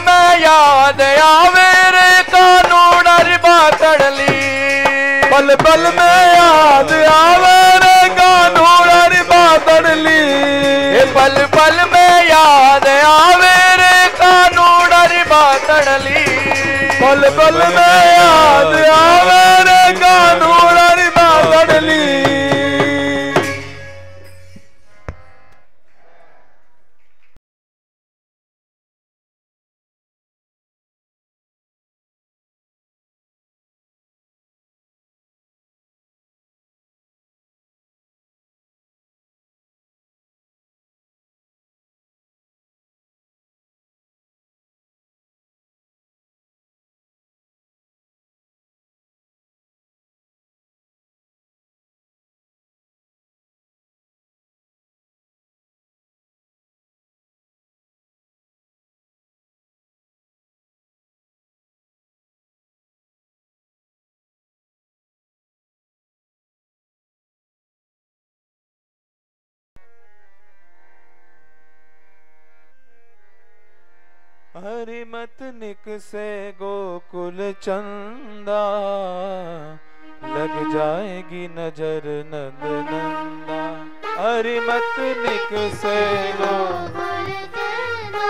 में याद आवे रे कानून री बातड़ली पल पल में याद आवे रे कानून री बातड़ली हे पल पल में याद आवे रे कानून री बातड़ली पल पल में याद आवे रे कानून री बातड़ली हरिमत निक से गोकुल चंदा लग जाएगी नजर नंद नंदा हरिमत निक से गोकुल चंदा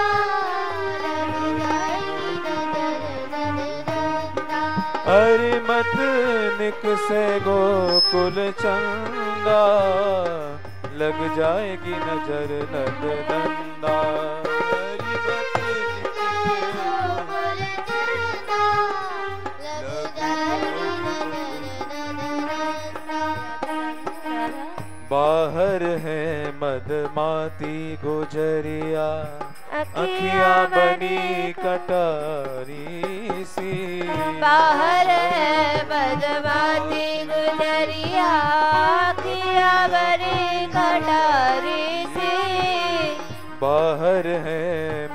लग जाएगी नजर नंदा हरिमत निक से गोकुल चंदा लग जाएगी नजर नंद नंदा बाहर है मदमाती गुजरिया अखियां बनी कटारी सी बाहर है मदमाती गुजरिया अखियां बनी कटारी सी बाहर है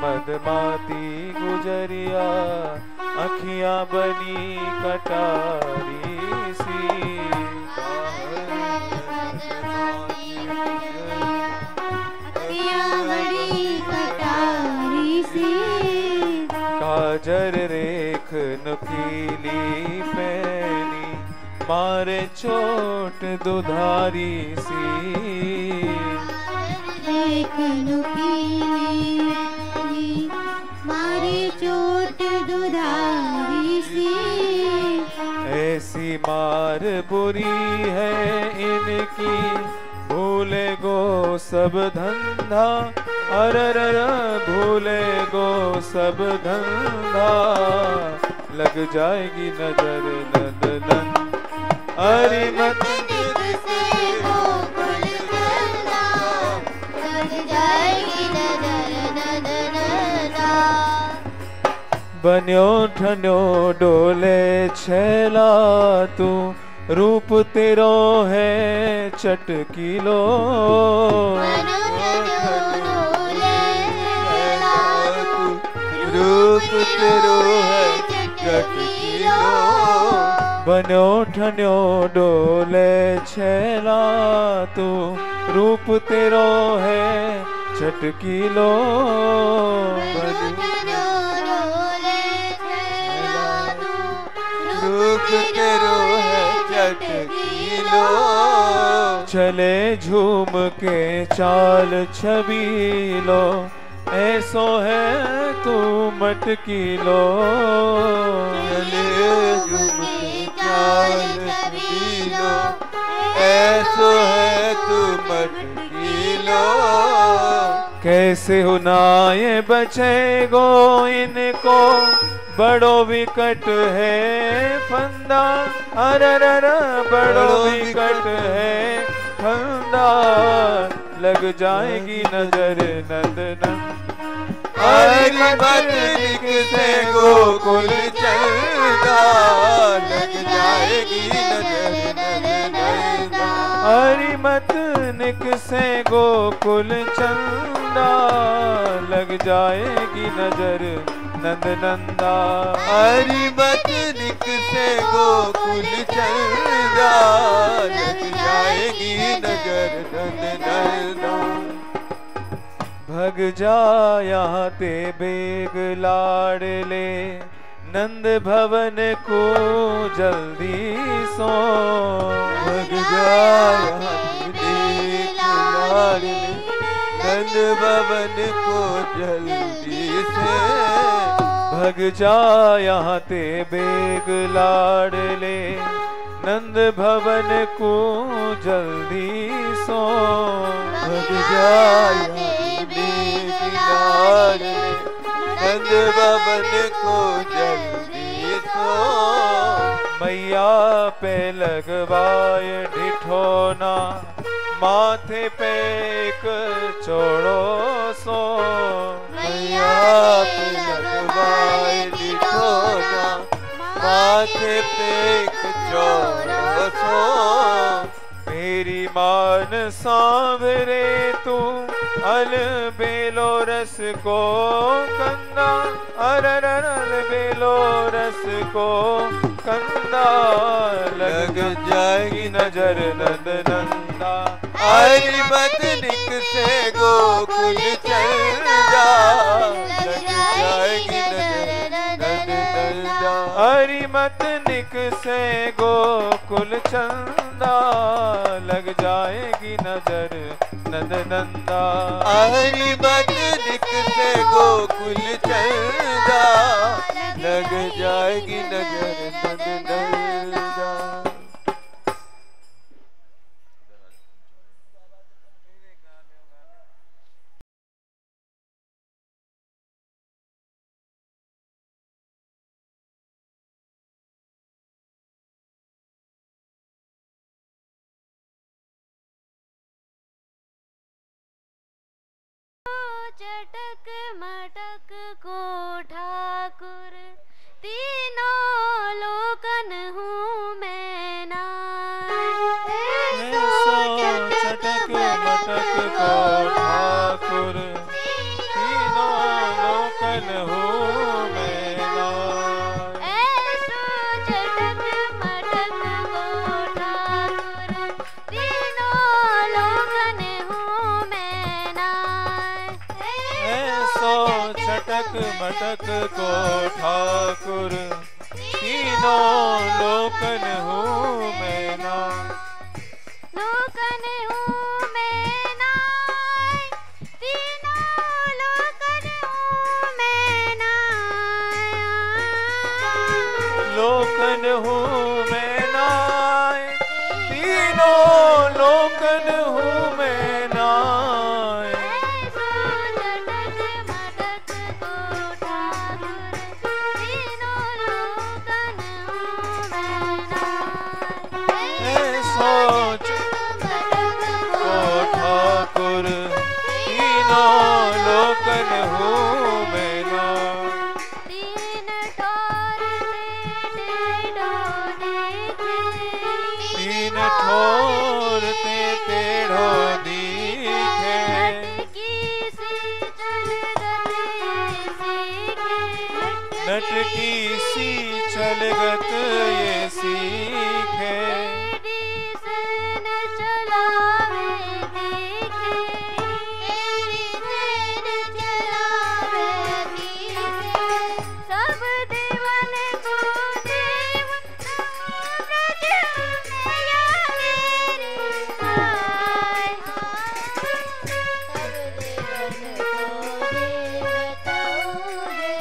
मदमाती गुजरिया अखियां बनी कटारी सी काजर रेख नुकीली पैनी मारे चोट दुधारी सी रेख नुकीली मारे चोट दुधारी सी ऐसी मार बुरी है इनकी भूले गो सब धंधा अरर भूले गो सब धंधा लग जाएगी नजर नंद नंद हरिमत से गोकुल चंदा लग जाएगी नजर नंद नंदा बन्यो ठन्यो डोले छैला तू रूप तेरो है चटकीलो रूप तेरो है चटकीलो बन्यो ठन्यो डोले छैला तू रूप तेरो है चटकीलो रूप तेरो है चटकीलो चले झूम के चाल छबीलो ऐसो है तू मटकीलो चले झूम के चाल छबीलो ऐसो है तू मटकीलो कैसे हुनाए बचे गो इनको बड़ो विकट है फंदा, अररर बड़ो विकट है फंदा, लग जाएगी नजर नंदनन। हरि मत निक से गोकुल चलना, लग जाएगी नजर नंदनंदा। हरि मत निक से गोकुल चंदा, लग जाएगी नजर नंदनंदा। हरि मत निक से गोकुल चलना, लग जाएगी नजर नंदनंदा। भग जा यहाँ ते बेग लाडले, नंद भवन को जल्दी सो। भग जा यहाँ ते बेग लाडले, नंद भवन को जल्दी से। भग जा यहाँ ते बेग लाडले, नंद भवन को जल्दी सो। भग जा यहाँ बेग लाडले, नंद भवन को जल्दी सो। मैया पे लगवाए ढिठोना, माथे पे एक चोड़ो सो। मैया पे लगवाए ढिठोना, माथे पे एक चोड़ो सो। मेरी मान सांवरे तू अल बेलो रस को कंदा, अररर बेलो रस को कंदा, लग जाएगी नजर नंदनंदा। हरि मत निक से गोकुल चल जा, लग जाएगी नजर नंदनंदा। हरि मत निक से गोकुल चंदा, लग जाएगी नजर नंदनंदा। हरि मत निक से गोकुल चल जा, लग जाएगी नजर नंदनंदा। चटक मटक को ठाकुर, तीनों लोकन हूँ मैं नाय। ऐसो चटक मटक को ठाकुर, तीनों लोकन हूँ मैं नाय। ऐसो चटक मटक को ठाकुर, तीनों लोकन हूँ मैं नाय। ऐसो चटक मटक को ठाकुर, तीनों लोकन हूँ मैं नाय। लोकन हूँ मैं नाय, तीनों लोकन हूँ मैं नाय। लोकन हूँ मैं नाय, तीनों लोकन हूँ मैं नाय। ऐसो चटक मटक को ठाकुर, तीनों लोकन हूँ मैं नाय। तीन ठोर ते टेढ़ो दिखे, नटकी सी चलगत ये सीखे। सब देवन को देव ब्रज मैया मेरी माय। सब देवन को देवताओं है,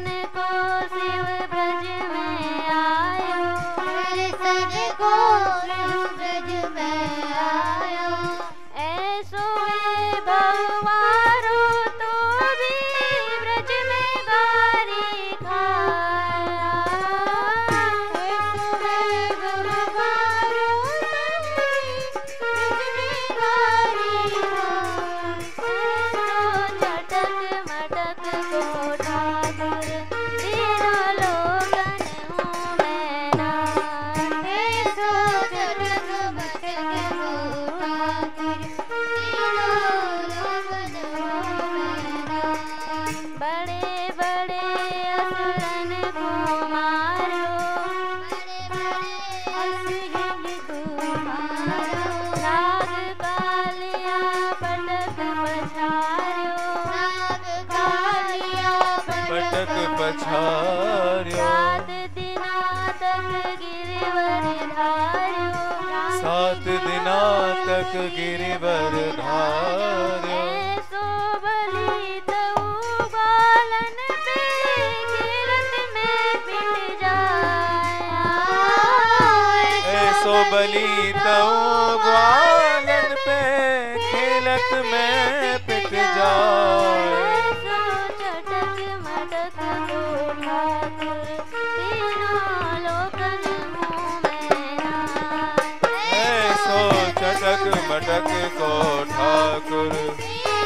दर्शन को शिव ब्रज में आयो, दर्शन को शिव ब्रज में आयो। ऐसो भगवारो तो भी ब्रज में गारी खाया, ऐसो भगवारो तो भी ब्रज में गारी खाया। चटक मटक को ठाकुर तीनों लोकन हूँ मैं नाथ, ऐसो चटक मटक को ठाकुर तीनों लोकन हूँ मैं नाथ। बड़े बड़े असुरन को मारो, बड़े बड़े असुरन को मारो। नाग कालिया पटक पछार्यो, नाग कालिया पटक पछार्यो। सात दिना तक गिरवर धार्यो, सात दिना तक गिरिवर धार्यो। ऐसो बलि तऊ बालन पे खेलत में पिट जाया, ऐसो बलि तऊ ग्वालन पे खेलत में पिट जाए। ऐसो चटक मटक को ठाकुर तीनों लोकन हूँ मैं नाथ, ऐसो चटक मटक को ठाकुर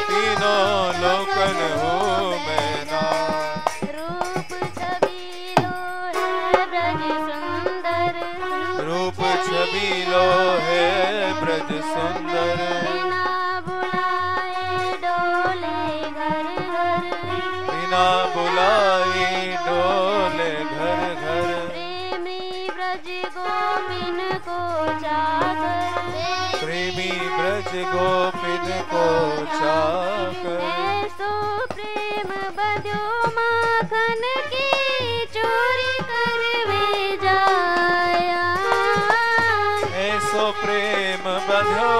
तीनों लोकन हूँ मैं नाथ। रूप छबीलो है ब्रज सुंदर, रूप छबीलो है ब्रज सुंदर। बिना बुलाए डोले घर घर, बिना बुलाए डोले घर घर। प्रेमी ब्रज गोपिन को चाकर, प्रेमी ब्रज गोपिन को चाकर। ऐसो प्रेम बध्यो माखन की चोरी करवे जाया, ऐसो प्रेम बध्यो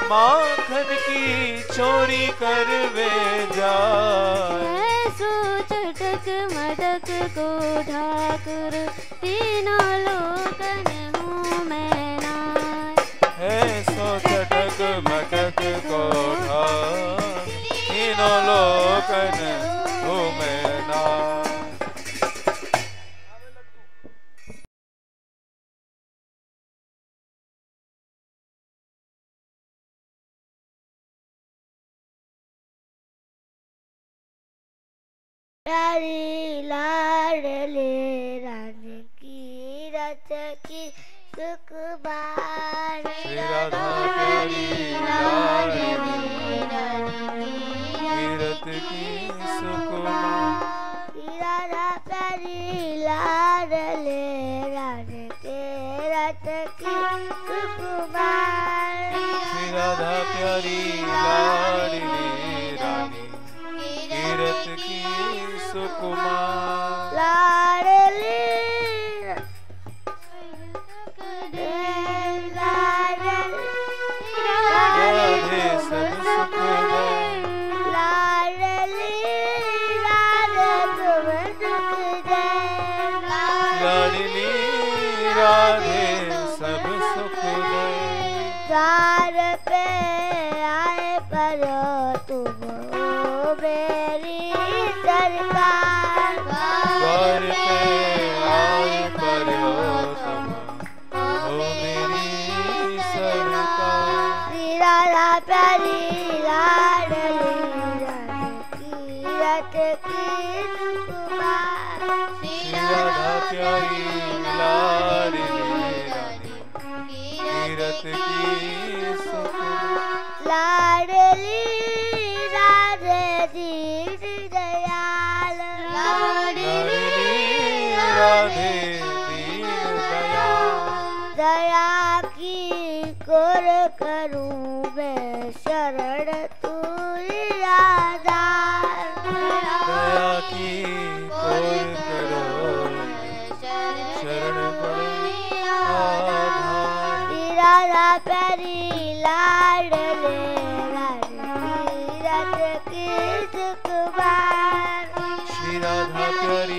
माखन की चोरी करवे जाए। ऐसो चटक मटक को ठाकुर तीनों लोकन हूँ मैं नाथ, ऐसो चटक मटक को ठाकुर तीनों लोकन हूँ मैं नाथ। प्यारी लाडली रानी की रत की सुख बार, श्री राधा प्यारी लाडली कीरत की सुकुमार। श्री राधा प्यारी लाडली रानी के रत की सुख बार, श्री राधा प्यारी लाडली रानी कीरत की सुकुमार। लाडली राधे सब सुख दे। लाडली राधे तुम सुख दे, लाडली राधे सब सुख दे। द्वार पे आए पर तुम हो मेरी सरकार, द्वार पे आए पर तुम हो मेरी सरकार। श्री राधा प्यारी लाडली रानी कीरत की सुकुमार, श्री राधा प्यारी लाडली रानी कीरत की सुकुमार। लाडली राधे दीन दयाल, लाडली राधे दीन दयाल। दया की कोर करूं मैं शरण तुझ आधार, दया की कोर करो शरण पड़े आधार। श्री राधा प्यारी लाडले रानी कीरत की सुकुमार, श्री राधा प्यारी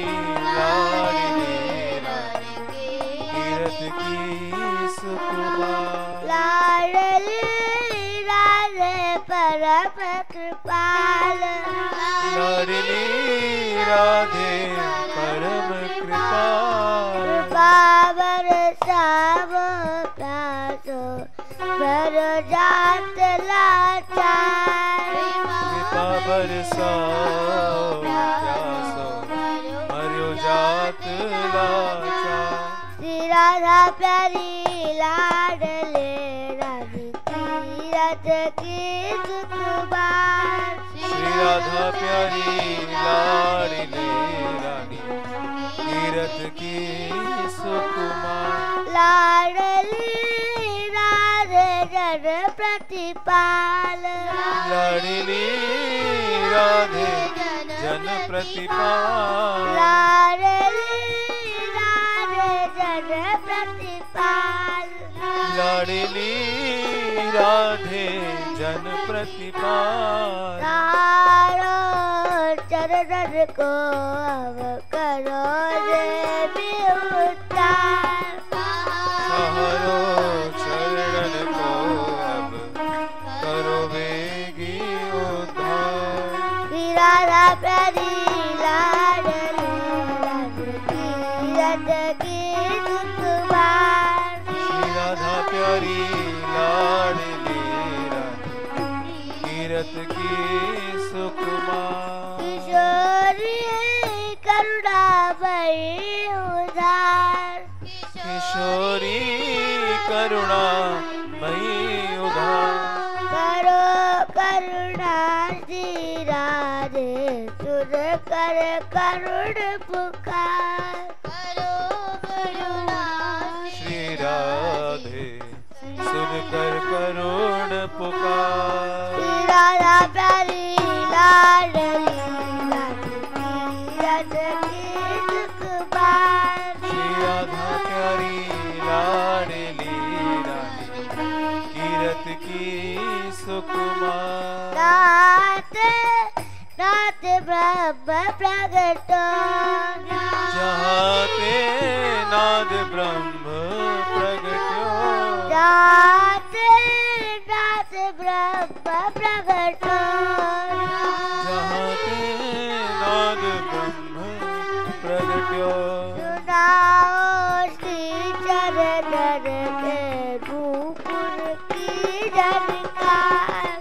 कृपा बरसावो प्यासो भर जात लाचार। कृपा बरसाओ प्यासो मरो जात लाचार। श्री राधा प्यारी लाडले रानी तीरथ की सुखबार। श्री राधा प्यारी लाडले रानी तीरथ की सुकुमार। लाडली राधे जन प्रतिपाल। लाडली राधे जन प्रतिपाल। लाडली राधे जन प्रतिपाल। लाडली राधे जन प्रतिपाल। तारो चरण को अब करो देवी उद्धार। सहारो चरण को अब करो वेगी उद्धार। श्री राधा प्यारी लाडली रानी तीरथ की सुखबार। श्री राधा प्यारी लाडली रानी तीरथ की सुकुमार। किशोरी करुणा भई उधार। किशोरी करुणा मई उधार। करो करुणा श्री राधे सुर कर करुण पुकार। करो करुणा श्री राधे सुन कर करुण पुकार। श्री राधा प्यारी लाडली रानी तीरथ की सुखबार। श्री राधा प्यारी लाडली रानी तीरथ की सुकुमार। नाथ नाथ ब्रह्म प्रगट। जहाँ ते नाद ब्रह्म प्रगट्यो। नाथ नाथ ब्रह्म प्रगट। जहाँ ते नाद ब्रह्म प्रगट्यो। सुनाओ श्री चरण के भूपुर की जनकार।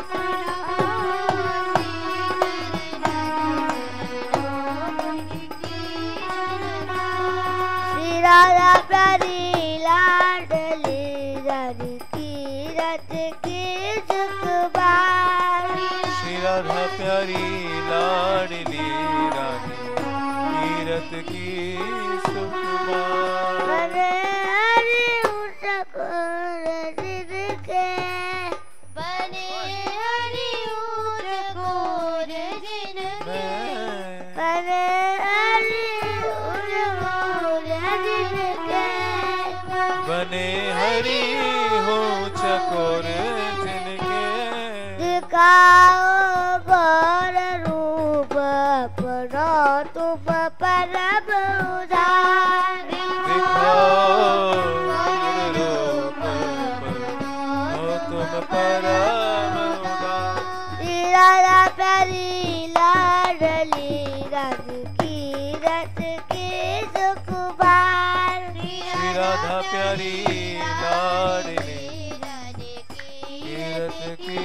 श्री राधा प्यारी लाडली रानी तीरथ की सुखबार। श्री राधा प्यारी लाडली रानी तीरथ की सुकुमार। बने हरि उसको रजिद के। बने हरि उसको रजिद के। बने हरि उसको रजिद के। बने हरि हो चकोर जिनके। दिखाओ गौर रूप अपना तुम परम उधार। दिखाओ रूप हो तुम परम उदार। श्री राधा प्यारी लाडली रानी तीरथ की सुखबार। श्री राधा प्यारी लाडली तीरथ की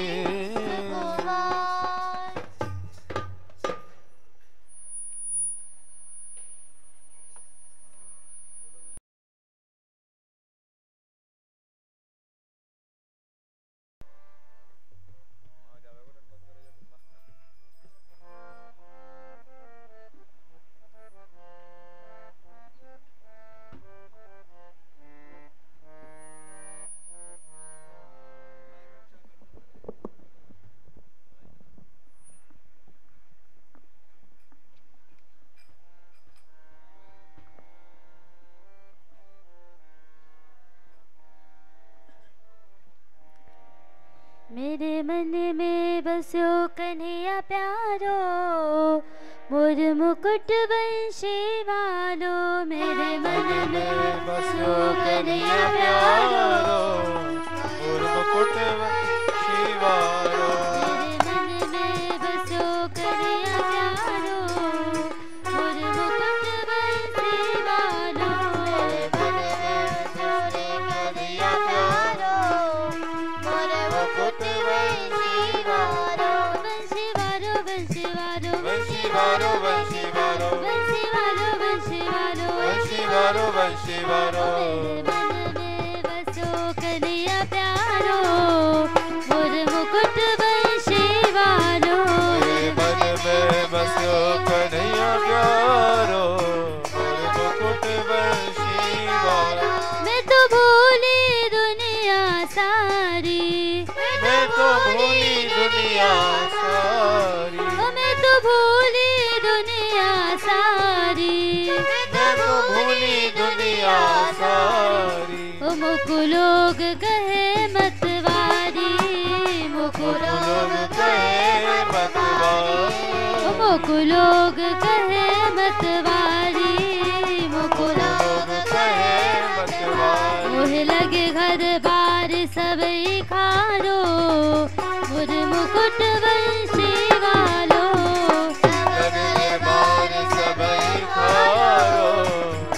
मेरे मन में बसो कन्हैया प्यारो, मोर मुकुट वंशी वालो। मेरे मन में बसो कन्हैया प्यारो, मोर मुकुट वंशी वालो। मेरे मन में बसो कन्हैया प्यारो, मोर मुकुट वंशी वालो। वारो वंशी वारो वंशी वालो वंशी वालो वंशी वारो वंशी वारो मेरे मन में बसो कन्हैया प्यारो मोर मुकुट वंशी वालो मेरे मन में बसो कन्हैया प्यारो मोर मुकुट वंशी वारो मैं तो भूली दुनिया सारी मैं तो भूली दुनिया सारी मैं तो भूली दुनिया सारी मैं तो भूली दुनिया सारी ओ मुकु लोग कहे मतवारी मुकु लोग कहे मतवारी ओ मुकु लोग कहे मतवारी मुकु लोग कहे मतवारी मोह लगे घर बार सबई खारो मुर मुकुट वंशी वालो लगे बार सबई खारो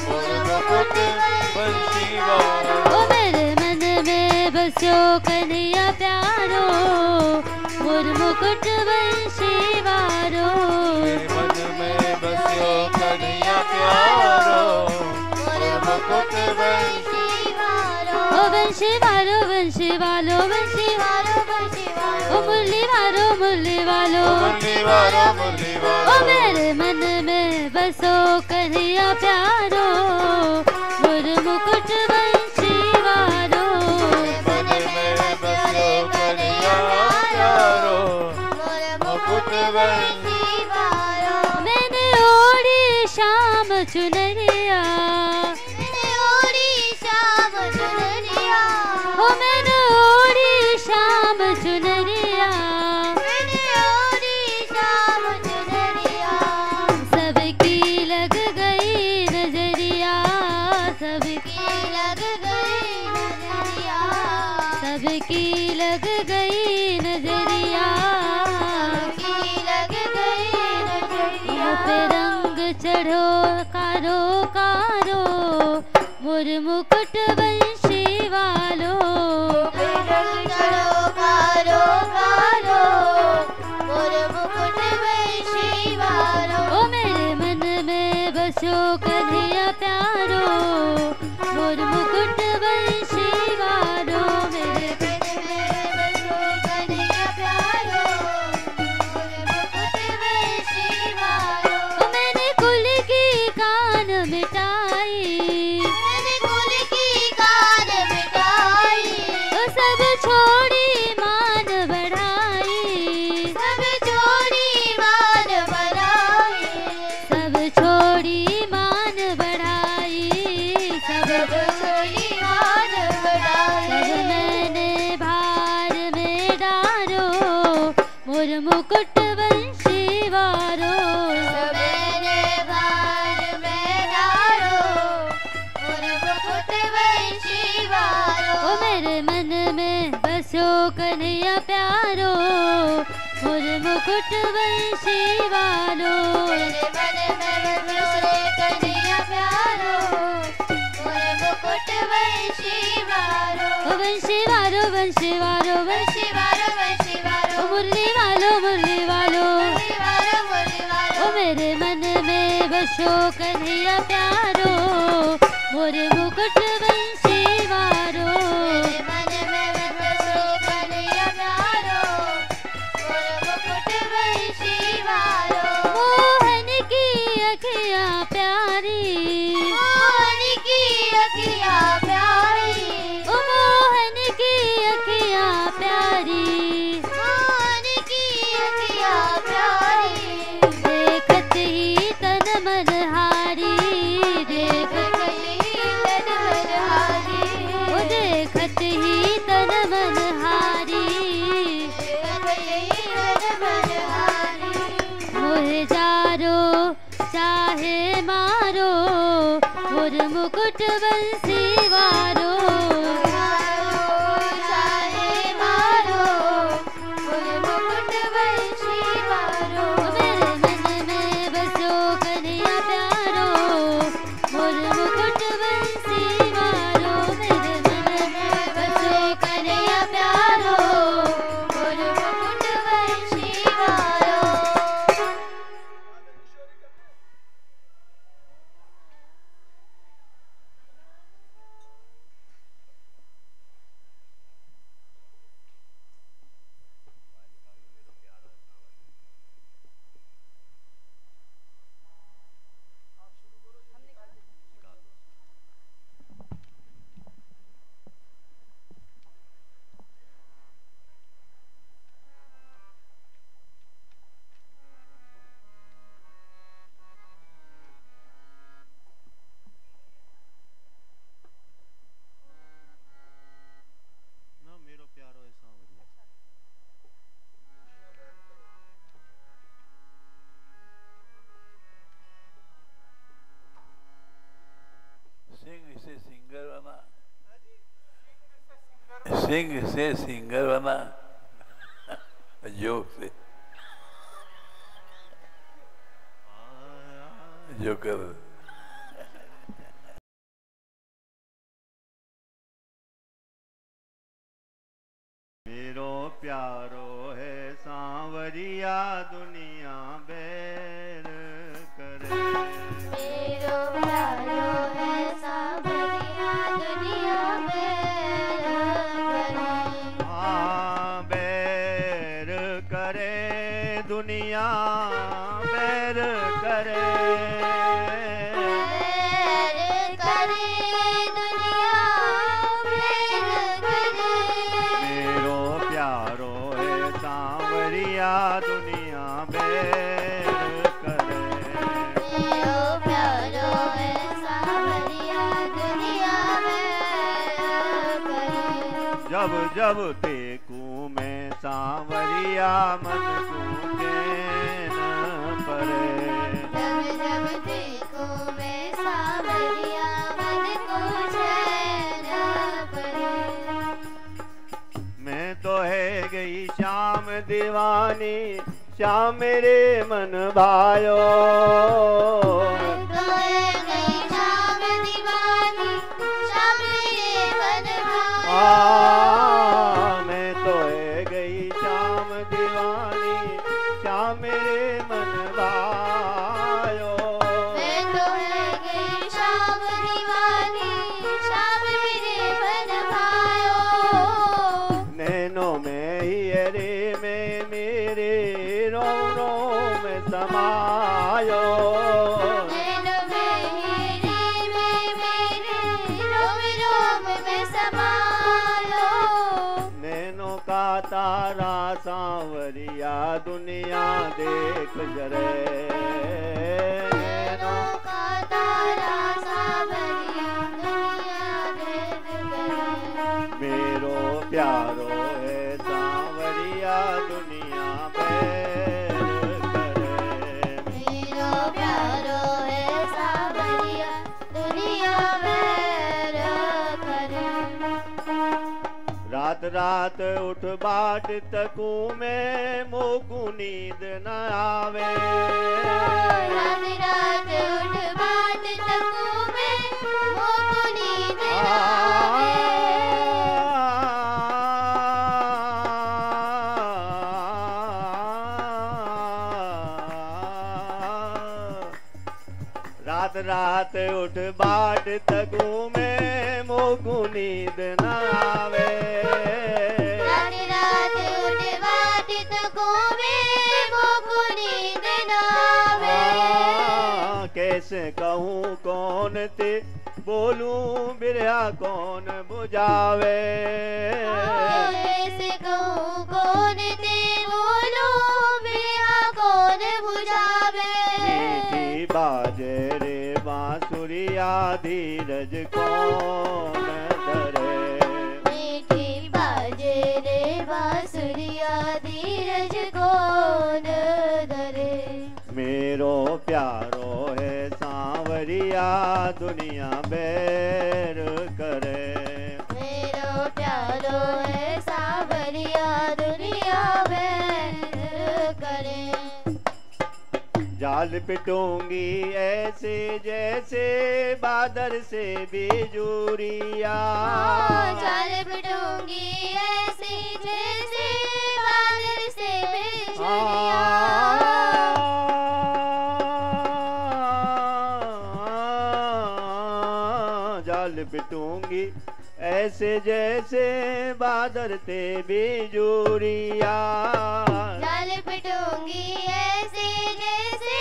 मोर मुकुट वंशी वारो ओ मेरे मन में बसो कन्हैया प्यारो मुर मुकुट वंशी वारो मेरे मन में बस्यो कन्हैया प्यारो मोर मुकुट वंशी ओ वंशी वालो वंशी वालो वंशी वालो वंशी वालो ओ मुरली वालो मुरली वालो मुरली वारो मुरली ओ वारो मेरे मन में बसो कन्हैया प्यारो मुर मुकुट वंशी वालो मन में बस्यो कन्हैया प्यारो मुकुट वंशी मैंने ओढ़ी शाम चुनरिया हो मैंने ओढ़ी शाम चुनरिया सबकी लग गई नजरिया सबकी लग गई नजरिया मुँह पे रंग चढ़ो कारो कारो मुर मुकुट वंशी वालो ओ मेरे मन में बसो कन्हैया प्यारो मोर मुकुट वंशी वालो मेरे मन में बसो कन्हैया प्यारो मोर मुकुट वंशी वालो ओ मैंने कुल की कान मिटाई ओ सब छोड़ी मान बढ़ाई सब छोड़ी मान बढ़ाई सब मैंने भार में डारो मोर मुकुट वंशी वारो ओ मेरे मन में बसो कन्हैया प्यारो मोर मुकुट वंशी वालो ओ वंशी वालो वंशी वालो ओ मुरली वालो ओ मेरे मन में बसो कन्हैया प्यारो मोर मुकुट वंशी वालो मोहन की अखियाँ प्यारी ओ मोहन की अखियाँ प्यारी देखत ही तन मन हारी ओ देखत ही तन मन हारी मोहे जारो चाहे मारो मोर मुकुट वंशी वारो मेरे मन में बसो कन्हैया प्यारो मोर मुकुट वंशी वारो मेरे मन में बसो कन्हैया प्यारो मोर मुकुट वंशी वारो सिंह से सिंगर बना जोक से जोकर। मेरो प्यारो है सांवरिया दुनिया बैर करे। मेरो प्यारो है सांवरिया दुनिया बैर करे। हाँ बैर करे दुनिया बैर करे। बैर करे दुनिया बैर करे। मेरो प्यारो है सांवरिया दुनिया बैर करे। मेरो प्यारो है सांवरिया दुनिया बैर करे। जब जब देखूं मैं सांवरिया मन को चैन परे। जब जब देखो मैं सांवरिया मन को चैन परे। मैं तो है गई शाम दीवानी श्याम मेरे मन भायो। तो है गई शाम दीवानी शाम मेरे मन भायो। मैं तो है गई शाम दीवानी श्याम मेरे मन भायो। मैं तो है गई शाम दीवानी शाम मेरे मन भायो। नैनों में ही अरे में मेरे रो में समायो। नैनों में हीरे में मेरे रोम रोम में समायो। नैनों का तारा सांवरिया दुनिया देख जरे। नैनों का तारा सांवरिया दुनिया देख करे। मेरो प्यारो है सांवरिया दुनिया बैर करे। मेरो प्यारो है सांवरिया दुनिया बैर करे। रात रात उठ बाट तकू में मोकू नींद न आवे। रात रात उठ बाट तकू में मोको नींद आवे। रात रात उठ बाट तकू में मोकू नींद न आवे। रात रात उठ बाट तकू में मोको नींद न आवे। कैसे कहूँ कौन ते बोलूं बिरहा कौन बुझावे। कैसे कहूँ कौन ते बोलूं बिरहा कौन बुझावे। मीठी बाजे रे बांसुरिया धीरज कौन धरे। मीठी बाजे रे बांसुरिया धीरज कौन धरे। मेरो प्यारो है सांवरिया दुनिया बैर करे। मेरो प्यारो है सांवरिया दुनिया बैर करे। जाल पिटूंगी ऐसे जैसे बादल से बिजूरिया। जाल पिटूंगी ऐसे जैसे बादल से बिजलियाँ। जाल पिटूंगी ऐसे जैसे बादल ते बिजूरिया। जाल पिटूंगी ऐसे जैसे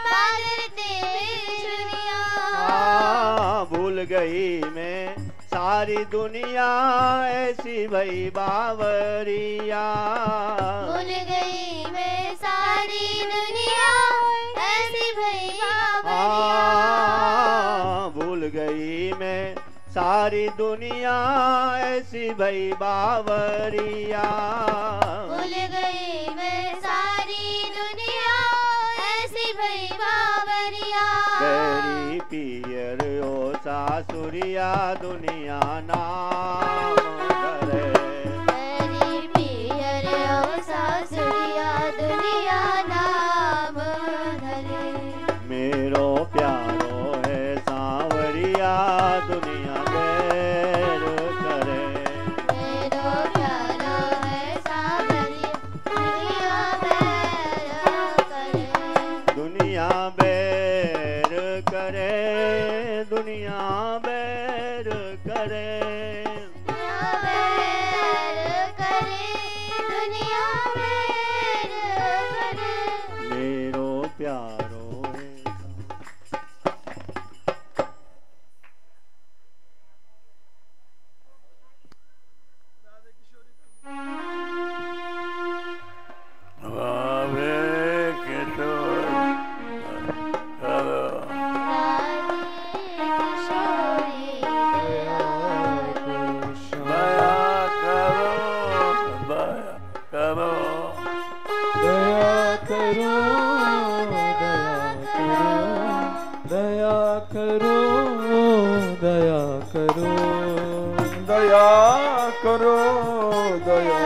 बादल ते बिजलियाँ। भूल गई मैं सारी दुनिया ऐसी भई बावरिया। भूल गई मैं सारी दुनिया ऐसी भई बावरिया। भूल गई मैं सारी दुनिया ऐसी भई बावरिया। भूल गई मैं सारी दुनिया ऐसी भई बावरिया। बैरी पियर ओ सासुरिया दुनिया नाम धरे। दुनिया बैर करे मेरो प्यारो राधे किशोर करो दया करो दया करो दया करो दया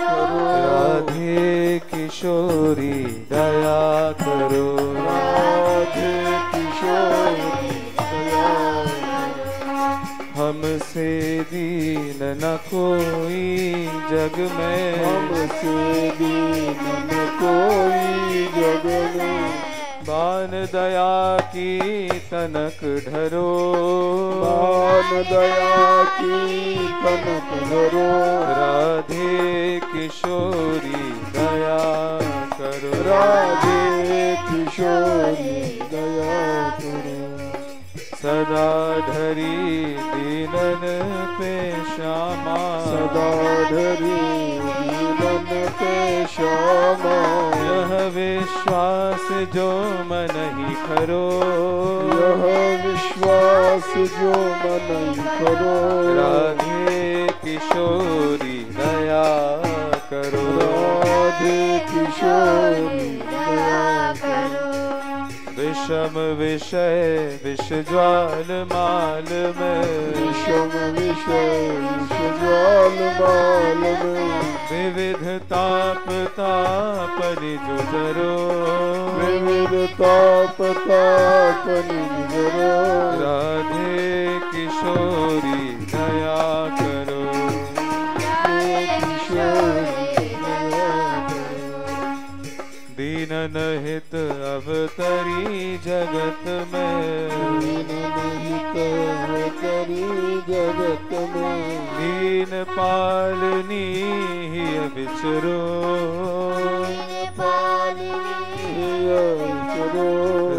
करो राधे किशोरी दया करो राधे किशोरी दया हमसे दीन न कोई जग में हमसे दीन न कोई जग में बान दया की तनक धरो बान दया की तनक धरो राधे किशोरी दया करो राधे किशोरी दया करो सदा धरी दीनन पे श्यामा सदा धरी दीनन पे श्यामा यह विश्वास जो मन ही करो यह विश्वास जो मन ही करो राधे किशोरी दया करो राधे किशोरी दया करो विषम विषय विष ज्वाल माल में विषम विषय विष ज्वाल माल में विविध ताप तापनि जुझरो विविध ताप तापनि जुझरो राधे किशोरी दया करो राधे किशोरी दीनन हित अवतरी जगत में दीनन हित अवतरी जगत में दीन पालनी ही विचरो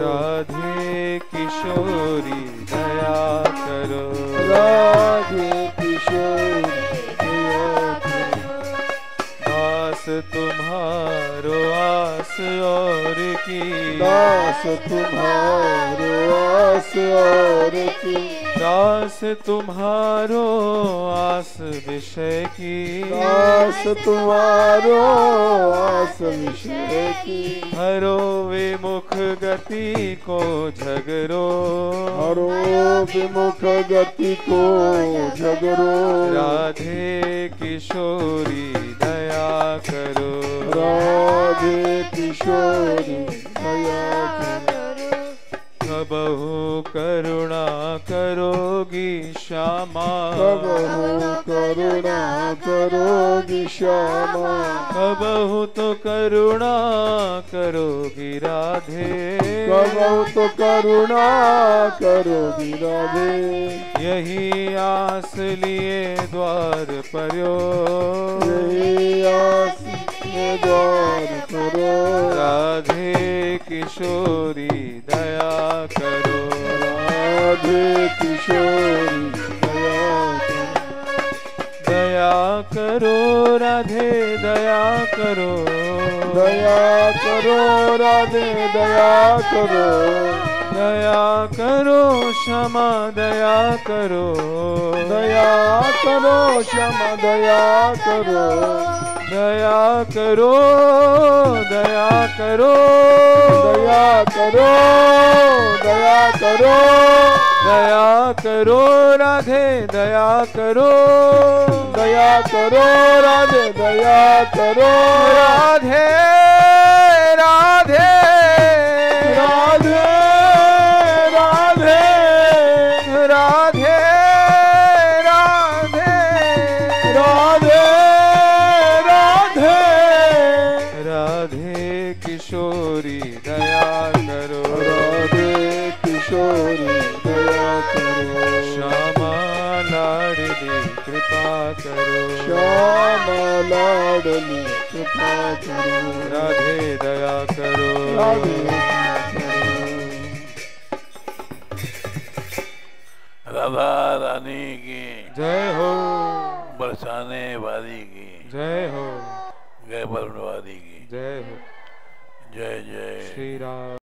राधे किशोरी दया करो राधे किशोरी दया करो दास तुम्हारो आस और की दास तुम्हारो आस और की दास तुम्हारो आस विषय की दास तुम्हारो आस विषय की हरो विमुख गति को झगरो हरो विमुख गति को झगरो राधे किशोरी दया करो राधे किशोरी दया करो कबहु करुणा करोगी श्यामा कबहु करुणा करोगी श्यामा कबहु तो करुणा करोगी राधे कबहु तो करुणा करोगी राधे यही आस लिए द्वार पर्यो यही आस लिए द्वार करो राधे किशोरी दया करो राधे किशोरी दया करो राधे दया करो दया करो राधे दया करो दया करो क्षमा दया करो दया करो क्षमा दया करो दया करो दया करो दया करो दया करो दया करो राधे दया करो दया करो राधे दया करो राधे राधे राधे राधे राधे राधे राधे राधे राधे किशोरी दया करो राधे किशोरी किशोरी दया करो, श्यामा लाडली कृपा करो, श्यामा लाडली कृपा करो, राधे दया करो, राधे दया करो। राधा रानी की जय हो, बरसाने वाली की जय हो, गए वाली की जय हो, जय जय श्री राम।